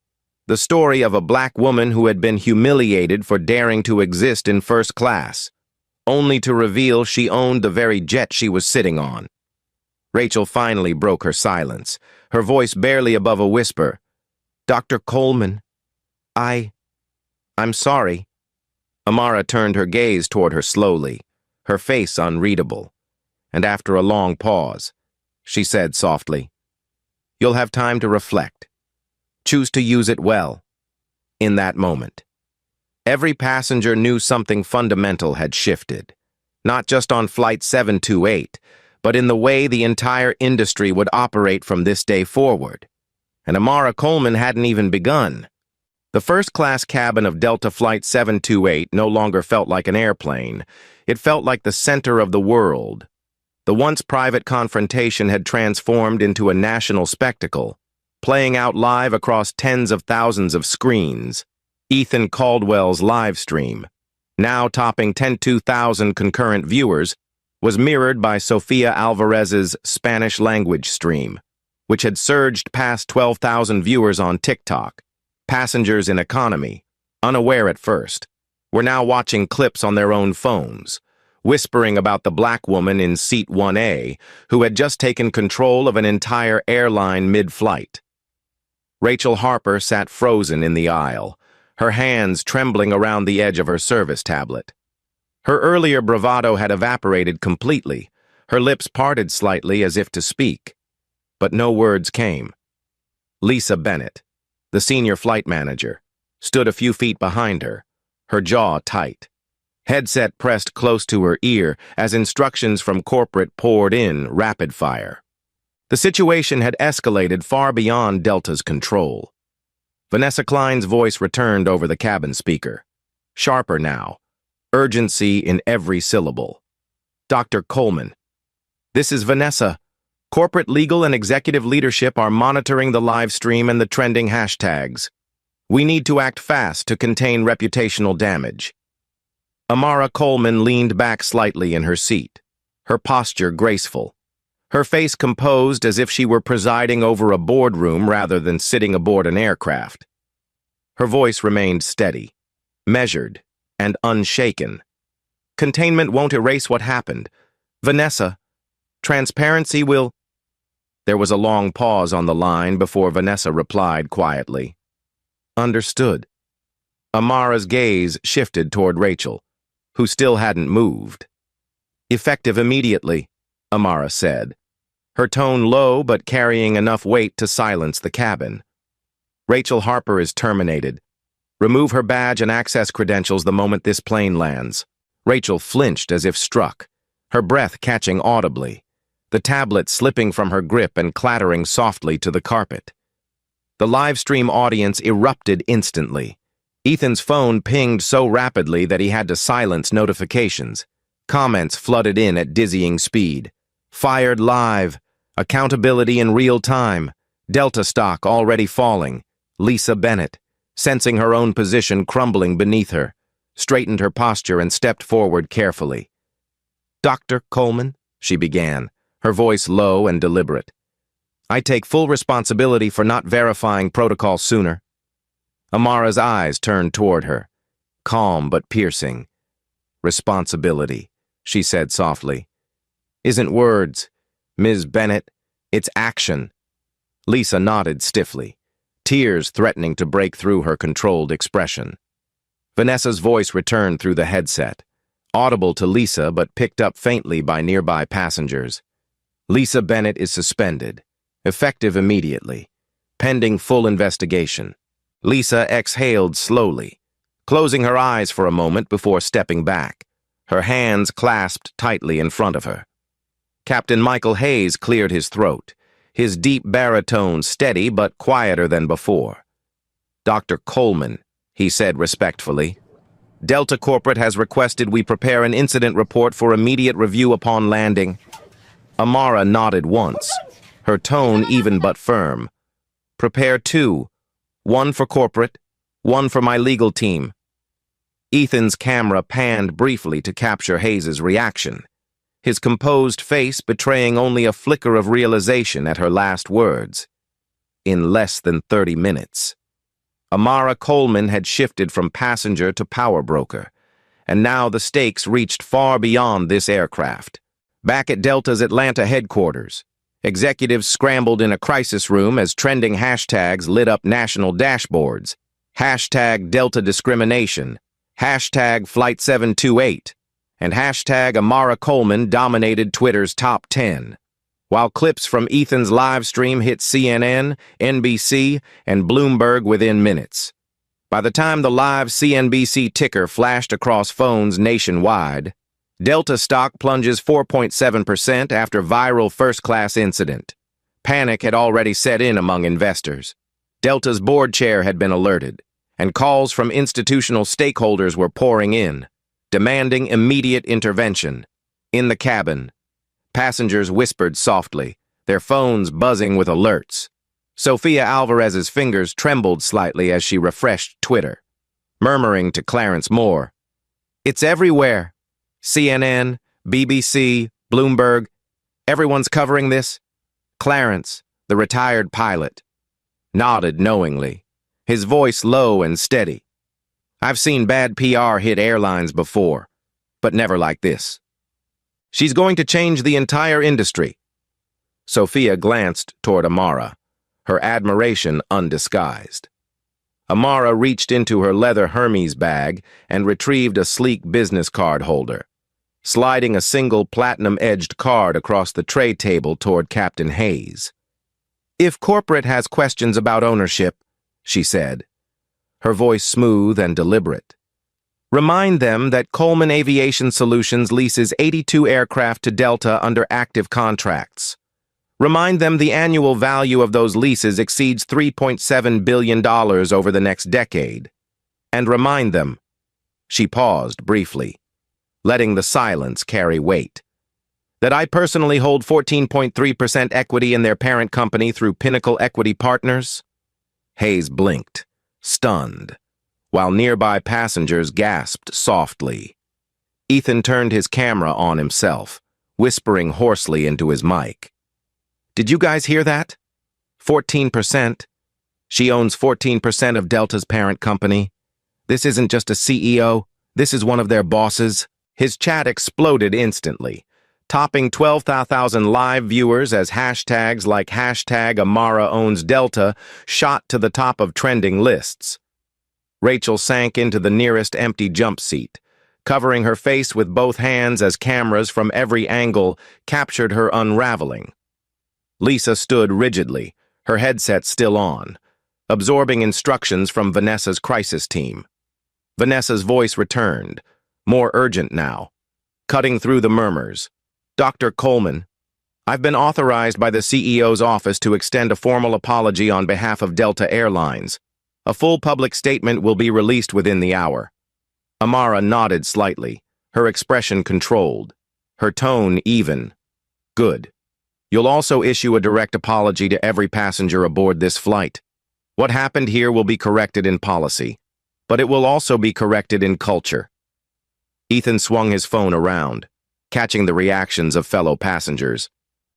The story of a black woman who had been humiliated for daring to exist in first class, only to reveal she owned the very jet she was sitting on. Rachel finally broke her silence, her voice barely above a whisper. Dr. Coleman, I'm sorry. Amara turned her gaze toward her slowly, her face unreadable, and after a long pause, she said softly, You'll have time to reflect. Choose to use it well. In that moment, every passenger knew something fundamental had shifted, not just on Flight 728, but in the way the entire industry would operate from this day forward. And Amara Coleman hadn't even begun. The first-class cabin of Delta Flight 728 no longer felt like an airplane. It felt like the center of the world. The once private confrontation had transformed into a national spectacle, playing out live across tens of thousands of screens. Ethan Caldwell's live stream, now topping 10,000 concurrent viewers, was mirrored by Sofia Alvarez's Spanish-language stream, which had surged past 12,000 viewers on TikTok. Passengers in economy, unaware at first, were now watching clips on their own phones, whispering about the black woman in Seat 1A who had just taken control of an entire airline mid-flight. Rachel Harper sat frozen in the aisle, her hands trembling around the edge of her service tablet. Her earlier bravado had evaporated completely, her lips parted slightly as if to speak. But no words came. Lisa Bennett, the senior flight manager, stood a few feet behind her, her jaw tight. Headset pressed close to her ear as instructions from corporate poured in rapid fire. The situation had escalated far beyond Delta's control. Vanessa Klein's voice returned over the cabin speaker, sharper now, urgency in every syllable. Dr. Coleman, this is Vanessa. Corporate legal and executive leadership are monitoring the live stream and the trending hashtags. We need to act fast to contain reputational damage. Amara Coleman leaned back slightly in her seat, her posture graceful, her face composed as if she were presiding over a boardroom rather than sitting aboard an aircraft. Her voice remained steady, measured, and unshaken. Containment won't erase what happened. Vanessa, transparency will... There was a long pause on the line before Vanessa replied quietly. Understood. Amara's gaze shifted toward Rachel, who still hadn't moved. Effective immediately, Amara said, her tone low but carrying enough weight to silence the cabin. Rachel Harper is terminated. Remove her badge and access credentials the moment this plane lands. Rachel flinched as if struck, her breath catching audibly, the tablet slipping from her grip and clattering softly to the carpet. The live stream audience erupted instantly. Ethan's phone pinged so rapidly that he had to silence notifications. Comments flooded in at dizzying speed. Fired live. Accountability in real time. Delta stock already falling. Lisa Bennett, sensing her own position crumbling beneath her, straightened her posture and stepped forward carefully. "Dr. Coleman," she began, her voice low and deliberate. "I take full responsibility for not verifying protocol sooner." Amara's eyes turned toward her, calm but piercing. "Responsibility," she said softly. "Isn't words, Ms. Bennett, it's action." Lisa nodded stiffly, tears threatening to break through her controlled expression. Vanessa's voice returned through the headset, audible to Lisa but picked up faintly by nearby passengers. "Lisa Bennett is suspended, effective immediately, pending full investigation." Lisa exhaled slowly, closing her eyes for a moment before stepping back, her hands clasped tightly in front of her. Captain Michael Hayes cleared his throat, his deep baritone steady but quieter than before. "Dr. Coleman," he said respectfully, "Delta Corporate has requested we prepare an incident report for immediate review upon landing." Amara nodded once, her tone even but firm. "Prepare two, one for corporate, one for my legal team." Ethan's camera panned briefly to capture Hayes's reaction, his composed face betraying only a flicker of realization at her last words. In less than 30 minutes. Amara Coleman had shifted from passenger to power broker, and now the stakes reached far beyond this aircraft. Back at Delta's Atlanta headquarters, executives scrambled in a crisis room as trending hashtags lit up national dashboards. Hashtag Delta discrimination, hashtag Flight 728, and hashtag Amara Coleman dominated Twitter's top 10, while clips from Ethan's live stream hit CNN, NBC, and Bloomberg within minutes. By the time the live CNBC ticker flashed across phones nationwide, Delta stock plunges 4.7% after viral first-class incident. Panic had already set in among investors. Delta's board chair had been alerted, and calls from institutional stakeholders were pouring in, demanding immediate intervention. In the cabin, passengers whispered softly, their phones buzzing with alerts. Sofia Alvarez's fingers trembled slightly as she refreshed Twitter, murmuring to Clarence Moore, "It's everywhere. CNN, BBC, Bloomberg, everyone's covering this." Clarence, the retired pilot, nodded knowingly, his voice low and steady. "I've seen bad PR hit airlines before, but never like this. She's going to change the entire industry." Sophia glanced toward Amara, her admiration undisguised. Amara reached into her leather Hermes bag and retrieved a sleek business card holder, sliding a single platinum-edged card across the tray table toward Captain Hayes. "If corporate has questions about ownership," she said, her voice smooth and deliberate, "remind them that Coleman Aviation Solutions leases 82 aircraft to Delta under active contracts. Remind them the annual value of those leases exceeds $3.7 billion over the next decade. And remind them," she paused briefly, letting the silence carry weight, "that I personally hold 14.3% equity in their parent company through Pinnacle Equity Partners." Hayes blinked, stunned, while nearby passengers gasped softly. Ethan turned his camera on himself, whispering hoarsely into his mic. "Did you guys hear that? 14%. She owns 14% of Delta's parent company. This isn't just a CEO, this is one of their bosses." His chat exploded instantly, topping 12,000 live viewers as hashtags like hashtag Amara owns Delta shot to the top of trending lists. Rachel sank into the nearest empty jump seat, covering her face with both hands as cameras from every angle captured her unraveling. Lisa stood rigidly, her headset still on, absorbing instructions from Vanessa's crisis team. Vanessa's voice returned, more urgent now, cutting through the murmurs. "Dr. Coleman, I've been authorized by the CEO's office to extend a formal apology on behalf of Delta Airlines. A full public statement will be released within the hour." Amara nodded slightly, her expression controlled, her tone even. "Good. You'll also issue a direct apology to every passenger aboard this flight. What happened here will be corrected in policy, but it will also be corrected in culture." Ethan swung his phone around, catching the reactions of fellow passengers.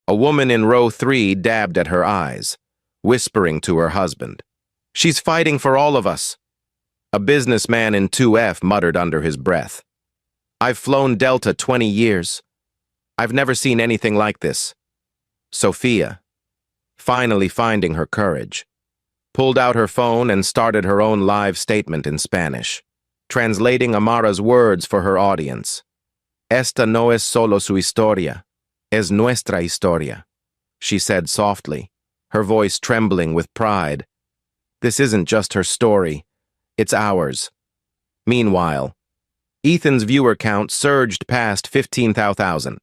A woman in row 3 dabbed at her eyes, whispering to her husband, "She's fighting for all of us." A businessman in 2F muttered under his breath, "I've flown Delta 20 years. I've never seen anything like this." Sophia, finally finding her courage, pulled out her phone and started her own live statement in Spanish, translating Amara's words for her audience. "Esta no es solo su historia, es nuestra historia," she said softly, her voice trembling with pride. "This isn't just her story, it's ours." Meanwhile, Ethan's viewer count surged past 15,000.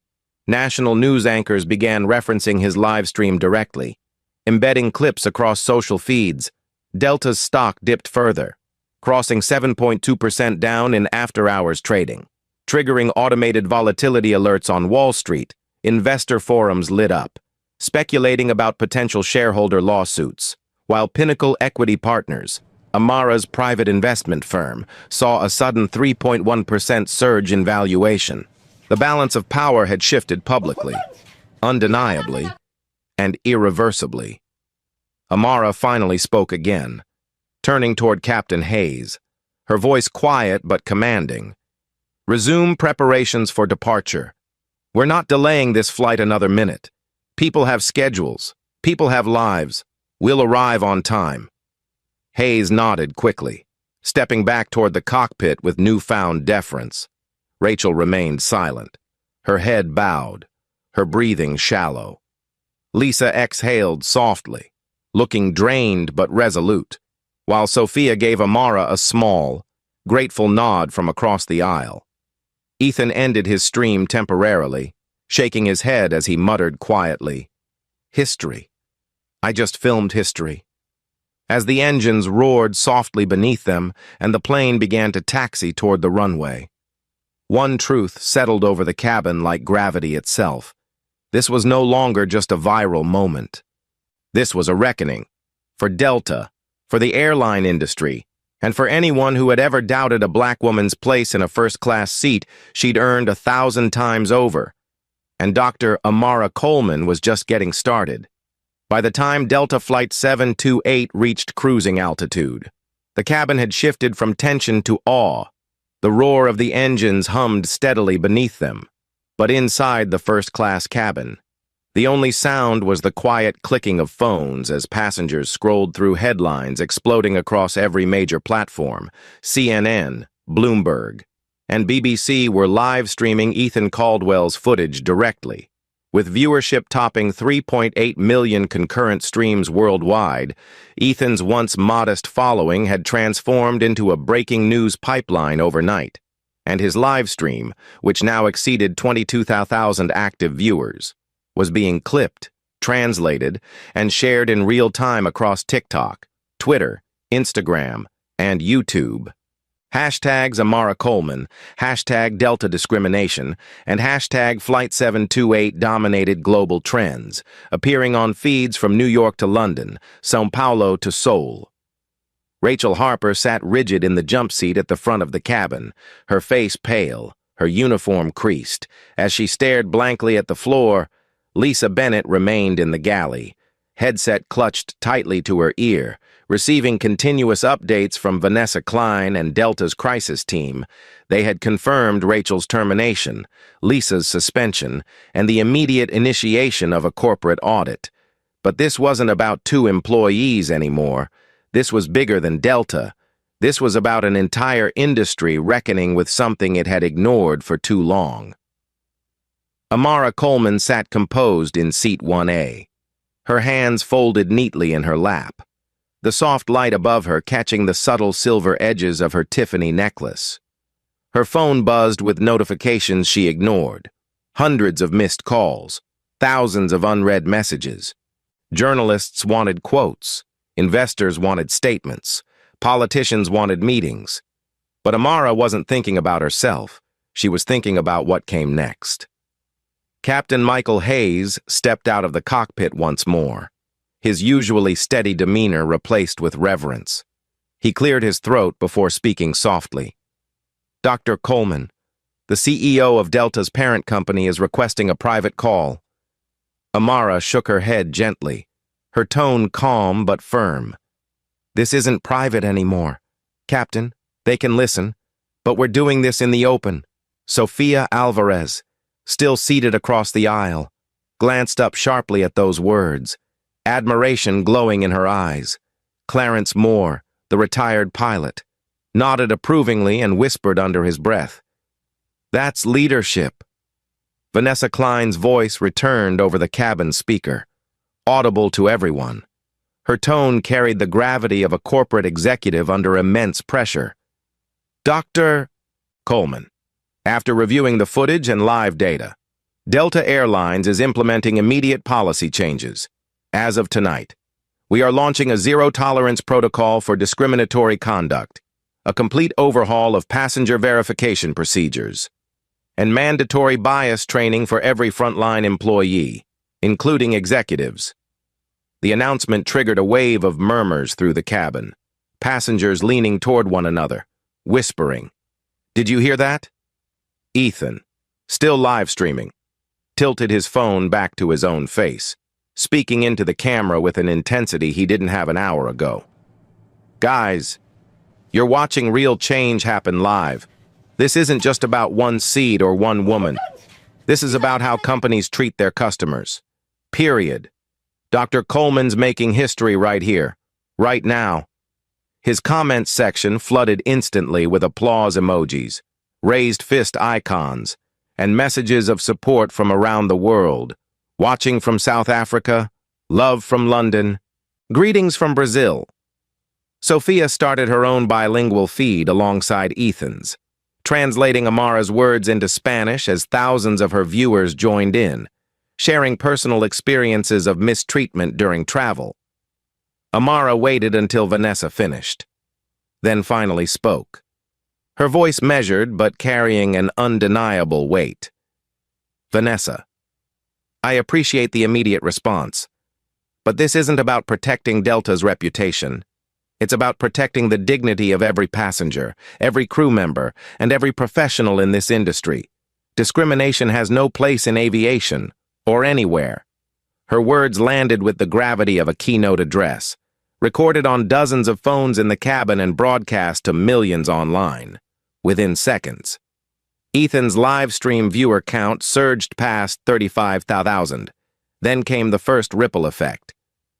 National news anchors began referencing his live stream directly, embedding clips across social feeds. Delta's stock dipped further, crossing 7.2% down in after-hours trading. Triggering automated volatility alerts on Wall Street, investor forums lit up, speculating about potential shareholder lawsuits, while Pinnacle Equity Partners, Amara's private investment firm, saw a sudden 3.1% surge in valuation. The balance of power had shifted publicly, undeniably, and irreversibly. Amara finally spoke again, turning toward Captain Hayes, her voice quiet but commanding. "Resume preparations for departure. We're not delaying this flight another minute. People have schedules. People have lives. We'll arrive on time." Hayes nodded quickly, stepping back toward the cockpit with newfound deference. Rachel remained silent, her head bowed, her breathing shallow. Lisa exhaled softly, looking drained but resolute, while Sophia gave Amara a small, grateful nod from across the aisle. Ethan ended his stream temporarily, shaking his head as he muttered quietly, "History. I just filmed history." As the engines roared softly beneath them and the plane began to taxi toward the runway, one truth settled over the cabin like gravity itself. This was no longer just a viral moment. This was a reckoning. For Delta, for the airline industry, and for anyone who had ever doubted a black woman's place in a first-class seat she'd earned 1,000 times over. And Dr. Amara Coleman was just getting started. By the time Delta Flight 728 reached cruising altitude, the cabin had shifted from tension to awe. The roar of the engines hummed steadily beneath them. But inside the first-class cabin, the only sound was the quiet clicking of phones as passengers scrolled through headlines exploding across every major platform. CNN, Bloomberg, and BBC were live streaming Ethan Caldwell's footage directly. With viewership topping 3.8 million concurrent streams worldwide, Ethan's once modest following had transformed into a breaking news pipeline overnight, and his live stream, which now exceeded 22,000 active viewers, was being clipped, translated, and shared in real time across TikTok, Twitter, Instagram, and YouTube. Hashtags Amara Coleman, hashtag Delta Discrimination, and hashtag Flight 728 dominated global trends, appearing on feeds from New York to London, São Paulo to Seoul. Rachel Harper sat rigid in the jump seat at the front of the cabin, her face pale, her uniform creased. As she stared blankly at the floor, Lisa Bennett remained in the galley, headset clutched tightly to her ear, receiving continuous updates from Vanessa Klein and Delta's crisis team. They had confirmed Rachel's termination, Lisa's suspension, and the immediate initiation of a corporate audit. But this wasn't about 2 employees anymore. This was bigger than Delta. This was about an entire industry reckoning with something it had ignored for too long. Amara Coleman sat composed in seat 1A, her hands folded neatly in her lap, the soft light above her catching the subtle silver edges of her Tiffany necklace. Her phone buzzed with notifications she ignored, hundreds of missed calls, thousands of unread messages. Journalists wanted quotes, investors wanted statements, politicians wanted meetings. But Amara wasn't thinking about herself. She was thinking about what came next. Captain Michael Hayes stepped out of the cockpit once more, his usually steady demeanor replaced with reverence. He cleared his throat before speaking softly. "Dr. Coleman, the CEO of Delta's parent company is requesting a private call." Amara shook her head gently, her tone calm but firm. "This isn't private anymore. Captain, they can listen, but we're doing this in the open." Sofia Alvarez, still seated across the aisle, glanced up sharply at those words, admiration glowing in her eyes. Clarence Moore, the retired pilot, nodded approvingly and whispered under his breath, "That's leadership." Vanessa Klein's voice returned over the cabin speaker, audible to everyone. Her tone carried the gravity of a corporate executive under immense pressure. "Dr. Coleman, after reviewing the footage and live data, Delta Airlines is implementing immediate policy changes. As of tonight, we are launching a zero-tolerance protocol for discriminatory conduct, a complete overhaul of passenger verification procedures, and mandatory bias training for every frontline employee, including executives." The announcement triggered a wave of murmurs through the cabin, passengers leaning toward one another, whispering. "Did you hear that?" Ethan, still live streaming, tilted his phone back to his own face, speaking into the camera with an intensity he didn't have an hour ago. "Guys, you're watching real change happen live. This isn't just about one seat or one woman. This is about how companies treat their customers. Period. Dr. Coleman's making history right here, right now." His comments section flooded instantly with applause emojis, raised fist icons, and messages of support from around the world. Watching from South Africa, love from London, greetings from Brazil. Sophia started her own bilingual feed alongside Ethan's, translating Amara's words into Spanish as thousands of her viewers joined in, sharing personal experiences of mistreatment during travel. Amara waited until Vanessa finished, then finally spoke, her voice measured but carrying an undeniable weight. "Vanessa, I appreciate the immediate response, but this isn't about protecting Delta's reputation. It's about protecting the dignity of every passenger, every crew member, and every professional in this industry. Discrimination has no place in aviation, or anywhere." Her words landed with the gravity of a keynote address, recorded on dozens of phones in the cabin and broadcast to millions online, within seconds. Ethan's live stream viewer count surged past 35,000. Then came the first ripple effect.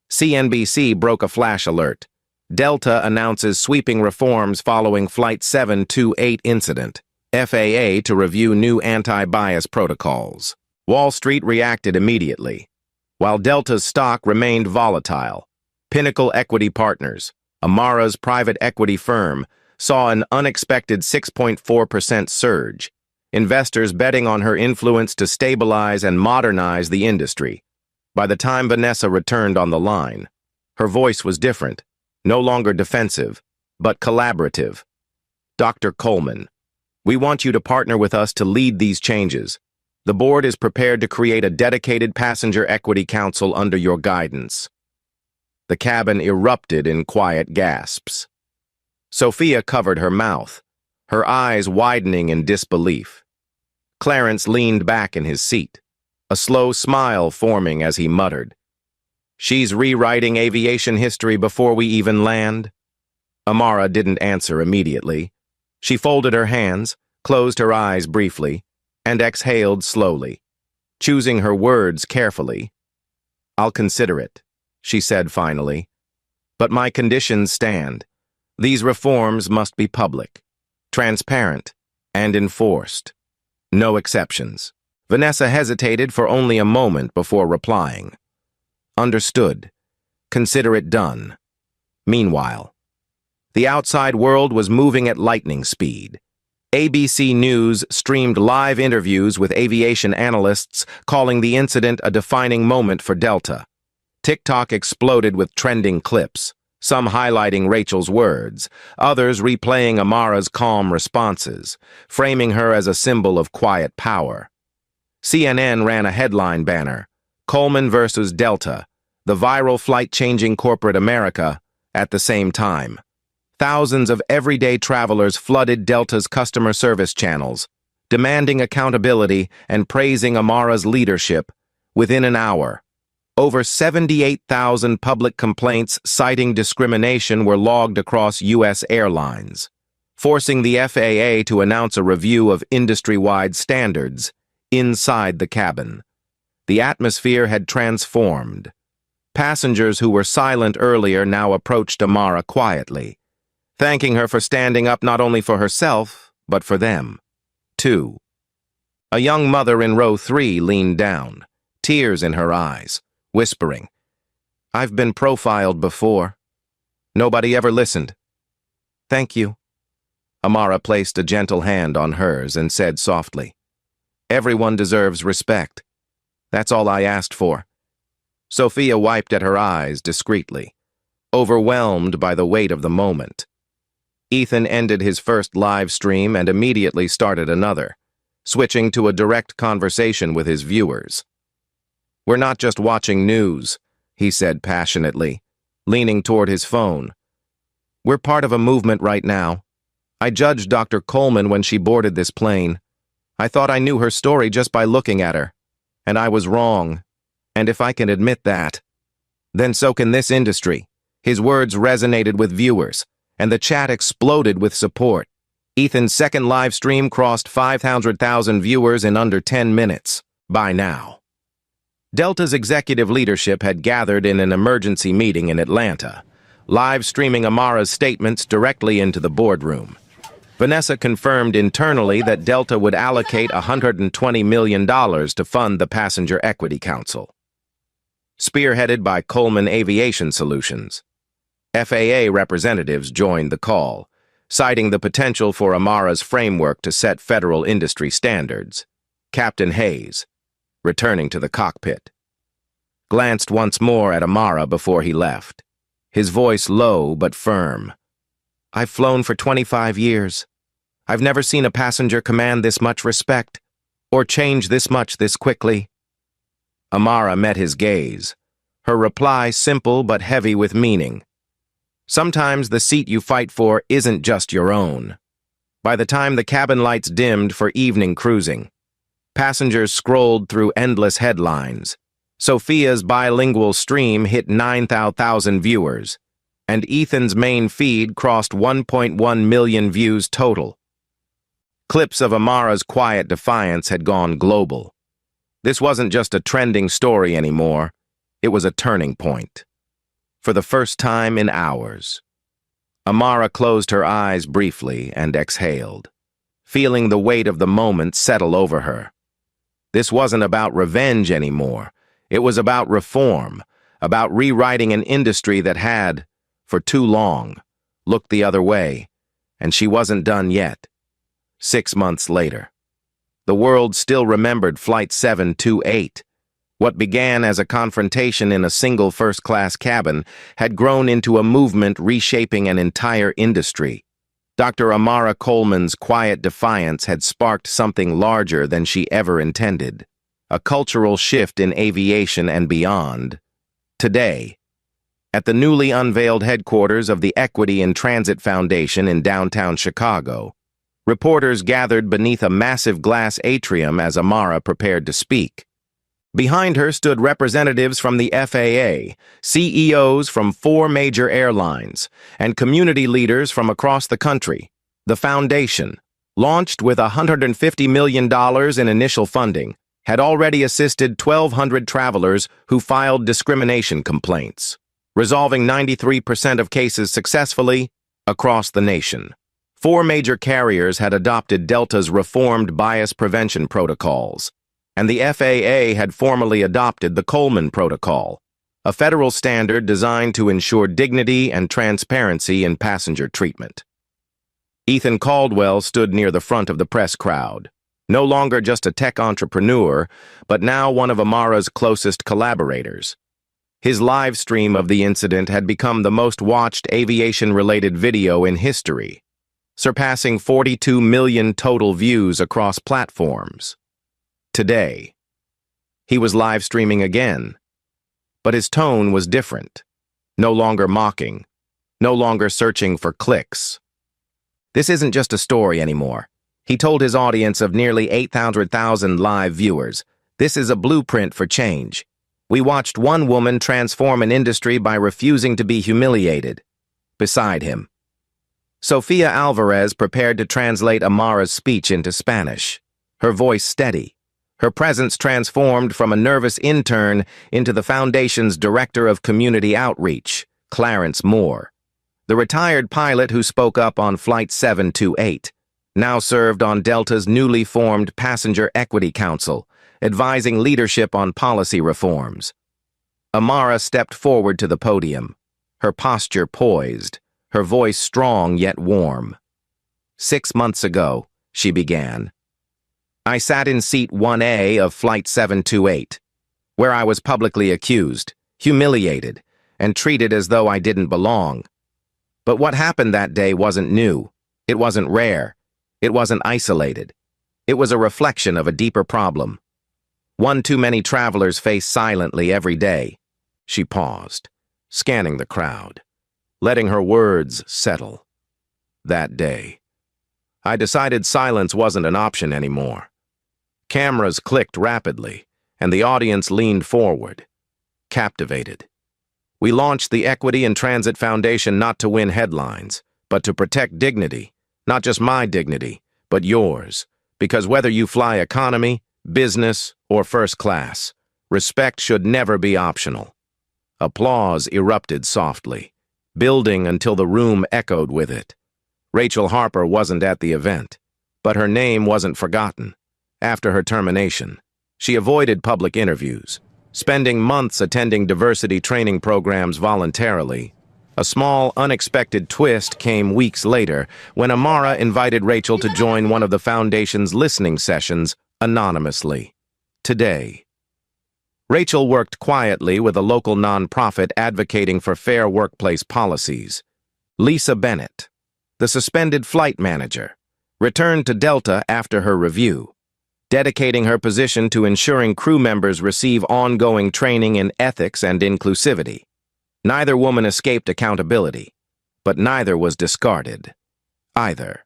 CNBC broke a flash alert. Delta announces sweeping reforms following Flight 728 incident. FAA to review new anti-bias protocols. Wall Street reacted immediately. While Delta's stock remained volatile, Pinnacle Equity Partners, Amara's private equity firm, saw an unexpected 6.4% surge, investors betting on her influence to stabilize and modernize the industry. By the time Vanessa returned on the line, her voice was different, no longer defensive, but collaborative. "Dr. Coleman, we want you to partner with us to lead these changes. The board is prepared to create a dedicated passenger equity council under your guidance." The cabin erupted in quiet gasps. Sophia covered her mouth, her eyes widening in disbelief. Clarence leaned back in his seat, a slow smile forming as he muttered, "She's rewriting aviation history before we even land?" Amara didn't answer immediately. She folded her hands, closed her eyes briefly, and exhaled slowly, choosing her words carefully. "I'll consider it," she said finally. "But my conditions stand. These reforms must be public, transparent, and enforced. No exceptions. Vanessa hesitated for only a moment before replying. Understood. Consider it done. Meanwhile, the outside world was moving at lightning speed. ABC News streamed live interviews with aviation analysts calling the incident a defining moment for Delta. TikTok exploded with trending clips, some highlighting Rachel's words, others replaying Amara's calm responses, framing her as a symbol of quiet power. CNN ran a headline banner, "Coleman versus Delta, the viral flight-changing corporate America," at the same time. Thousands of everyday travelers flooded Delta's customer service channels, demanding accountability and praising Amara's leadership. Within an hour, over 78,000 public complaints citing discrimination were logged across U.S. airlines, forcing the FAA to announce a review of industry-wide standards inside the cabin. The atmosphere had transformed. Passengers who were silent earlier now approached Amara quietly, thanking her for standing up not only for herself, but for them, too. A young mother in row 3 leaned down, tears in her eyes, whispering, "I've been profiled before. Nobody ever listened." "Thank you." Amara placed a gentle hand on hers and said softly, "Everyone deserves respect. That's all I asked for." Sophia wiped at her eyes discreetly, overwhelmed by the weight of the moment. Ethan ended his first live stream and immediately started another, switching to a direct conversation with his viewers. "We're not just watching news," he said passionately, leaning toward his phone. "We're part of a movement right now. I judged Dr. Coleman when she boarded this plane. I thought I knew her story just by looking at her, and I was wrong. And if I can admit that, then so can this industry." His words resonated with viewers, and the chat exploded with support. Ethan's second live stream crossed 500,000 viewers in under 10 minutes. By now, Delta's executive leadership had gathered in an emergency meeting in Atlanta, live streaming Amara's statements directly into the boardroom. Vanessa confirmed internally that Delta would allocate $120 million to fund the Passenger Equity Council, spearheaded by Coleman Aviation Solutions. FAA representatives joined the call, citing the potential for Amara's framework to set federal industry standards. Captain Hayes, returning to the cockpit, glanced once more at Amara before he left, his voice low but firm. "I've flown for 25 years. I've never seen a passenger command this much respect, or change this much this quickly." Amara met his gaze, her reply simple but heavy with meaning. "Sometimes the seat you fight for isn't just your own." By the time the cabin lights dimmed for evening cruising, passengers scrolled through endless headlines. Sophia's bilingual stream hit 9,000 viewers, and Ethan's main feed crossed 1.1 million views total. Clips of Amara's quiet defiance had gone global. This wasn't just a trending story anymore, it was a turning point. For the first time in hours, Amara closed her eyes briefly and exhaled, feeling the weight of the moment settle over her. This wasn't about revenge anymore. It was about reform, about rewriting an industry that had, for too long, looked the other way, and she wasn't done yet. 6 months later, the world still remembered Flight 728. What began as a confrontation in a single first-class cabin had grown into a movement reshaping an entire industry. Dr. Amara Coleman's quiet defiance had sparked something larger than she ever intended, a cultural shift in aviation and beyond. Today, at the newly unveiled headquarters of the Equity in Transit Foundation in downtown Chicago, reporters gathered beneath a massive glass atrium as Amara prepared to speak. Behind her stood representatives from the FAA, CEOs from 4 major airlines, and community leaders from across the country. The foundation, launched with $150 million in initial funding, had already assisted 1,200 travelers who filed discrimination complaints, resolving 93% of cases successfully across the nation. 4 major carriers had adopted Delta's reformed bias prevention protocols, and the FAA had formally adopted the Coleman Protocol, a federal standard designed to ensure dignity and transparency in passenger treatment. Ethan Caldwell stood near the front of the press crowd, no longer just a tech entrepreneur, but now one of Amara's closest collaborators. His live stream of the incident had become the most watched aviation-related video in history, surpassing 42 million total views across platforms. Today, he was live streaming again, but his tone was different, no longer mocking, no longer searching for clicks. This isn't just a story anymore. He told his audience of nearly 800,000 live viewers, this is a blueprint for change. We watched one woman transform an industry by refusing to be humiliated. Beside him, Sofia Alvarez prepared to translate Amara's speech into Spanish, her voice steady, her presence transformed from a nervous intern into the Foundation's Director of Community Outreach, Clarence Moore. The retired pilot who spoke up on Flight 728 now served on Delta's newly formed Passenger Equity Council, advising leadership on policy reforms. Amara stepped forward to the podium, her posture poised, her voice strong yet warm. 6 months ago, she began, I sat in seat 1A of Flight 728, where I was publicly accused, humiliated, and treated as though I didn't belong. But what happened that day wasn't new. It wasn't rare. It wasn't isolated. It was a reflection of a deeper problem. One too many travelers face silently every day. She paused, scanning the crowd, letting her words settle. That day, I decided silence wasn't an option anymore. Cameras clicked rapidly, and the audience leaned forward, captivated. We launched the Equity and Transit Foundation not to win headlines, but to protect dignity, not just my dignity, but yours, because whether you fly economy, business, or first class, respect should never be optional. Applause erupted softly, building until the room echoed with it. Rachel Harper wasn't at the event, but her name wasn't forgotten. After her termination, she avoided public interviews, spending months attending diversity training programs voluntarily. A small, unexpected twist came weeks later when Amara invited Rachel to join one of the Foundation's listening sessions anonymously. Today, Rachel worked quietly with a local nonprofit advocating for fair workplace policies. Lisa Bennett, the suspended flight manager, returned to Delta after her review, dedicating her position to ensuring crew members receive ongoing training in ethics and inclusivity. Neither woman escaped accountability, but neither was discarded, either.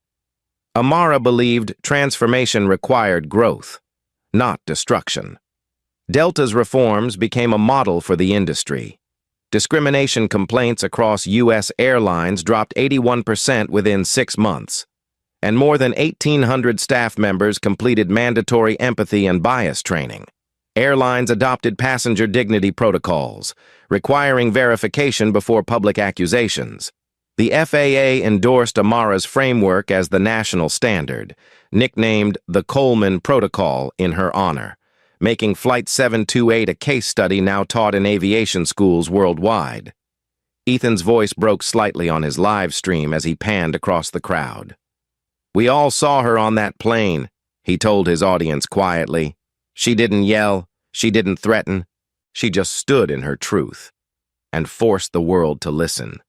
Amara believed transformation required growth, not destruction. Delta's reforms became a model for the industry. Discrimination complaints across U.S. airlines dropped 81% within 6 months, and more than 1,800 staff members completed mandatory empathy and bias training. Airlines adopted passenger dignity protocols, requiring verification before public accusations. The FAA endorsed Amara's framework as the national standard, nicknamed the Coleman Protocol in her honor, making Flight 728 a case study now taught in aviation schools worldwide. Ethan's voice broke slightly on his live stream as he panned across the crowd. We all saw her on that plane, he told his audience quietly. She didn't yell, she didn't threaten, she just stood in her truth and forced the world to listen.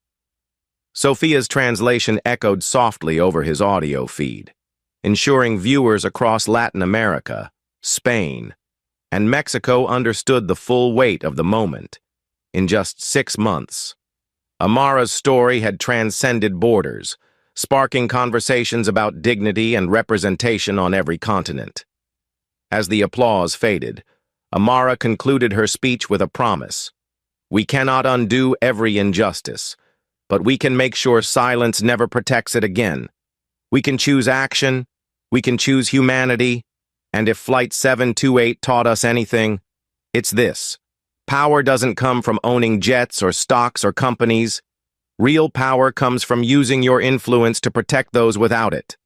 Sophia's translation echoed softly over his audio feed, ensuring viewers across Latin America, Spain, and Mexico understood the full weight of the moment. In just 6 months, Amara's story had transcended borders, sparking conversations about dignity and representation on every continent. As the applause faded, Amara concluded her speech with a promise. We cannot undo every injustice, but we can make sure silence never protects it again. We can choose action, we can choose humanity, and if Flight 728 taught us anything, it's this. Power doesn't come from owning jets or stocks or companies. Real power comes from using your influence to protect those without it.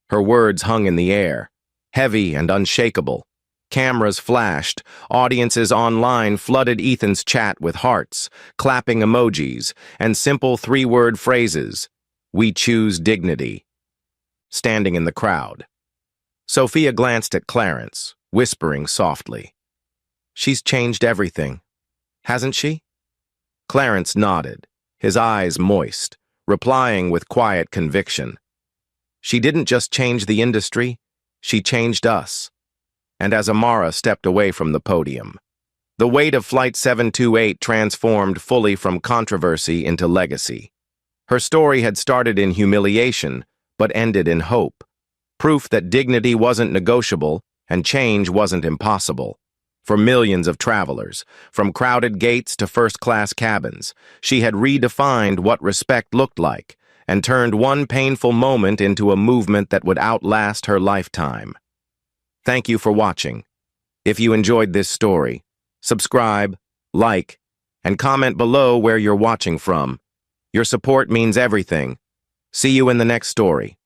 Her words hung in the air, heavy and unshakable. Cameras flashed, audiences online flooded Ethan's chat with hearts, clapping emojis, and simple three-word phrases. We choose dignity. Standing in the crowd, Sophia glanced at Clarence, whispering softly. She's changed everything, hasn't she? Clarence nodded, his eyes moist, replying with quiet conviction. She didn't just change the industry, she changed us. And as Amara stepped away from the podium, the weight of Flight 728 transformed fully from controversy into legacy. Her story had started in humiliation, but ended in hope. Proof that dignity wasn't negotiable and change wasn't impossible. For millions of travelers, from crowded gates to first-class cabins, she had redefined what respect looked like and turned one painful moment into a movement that would outlast her lifetime. Thank you for watching. If you enjoyed this story, subscribe, like, and comment below where you're watching from. Your support means everything. See you in the next story.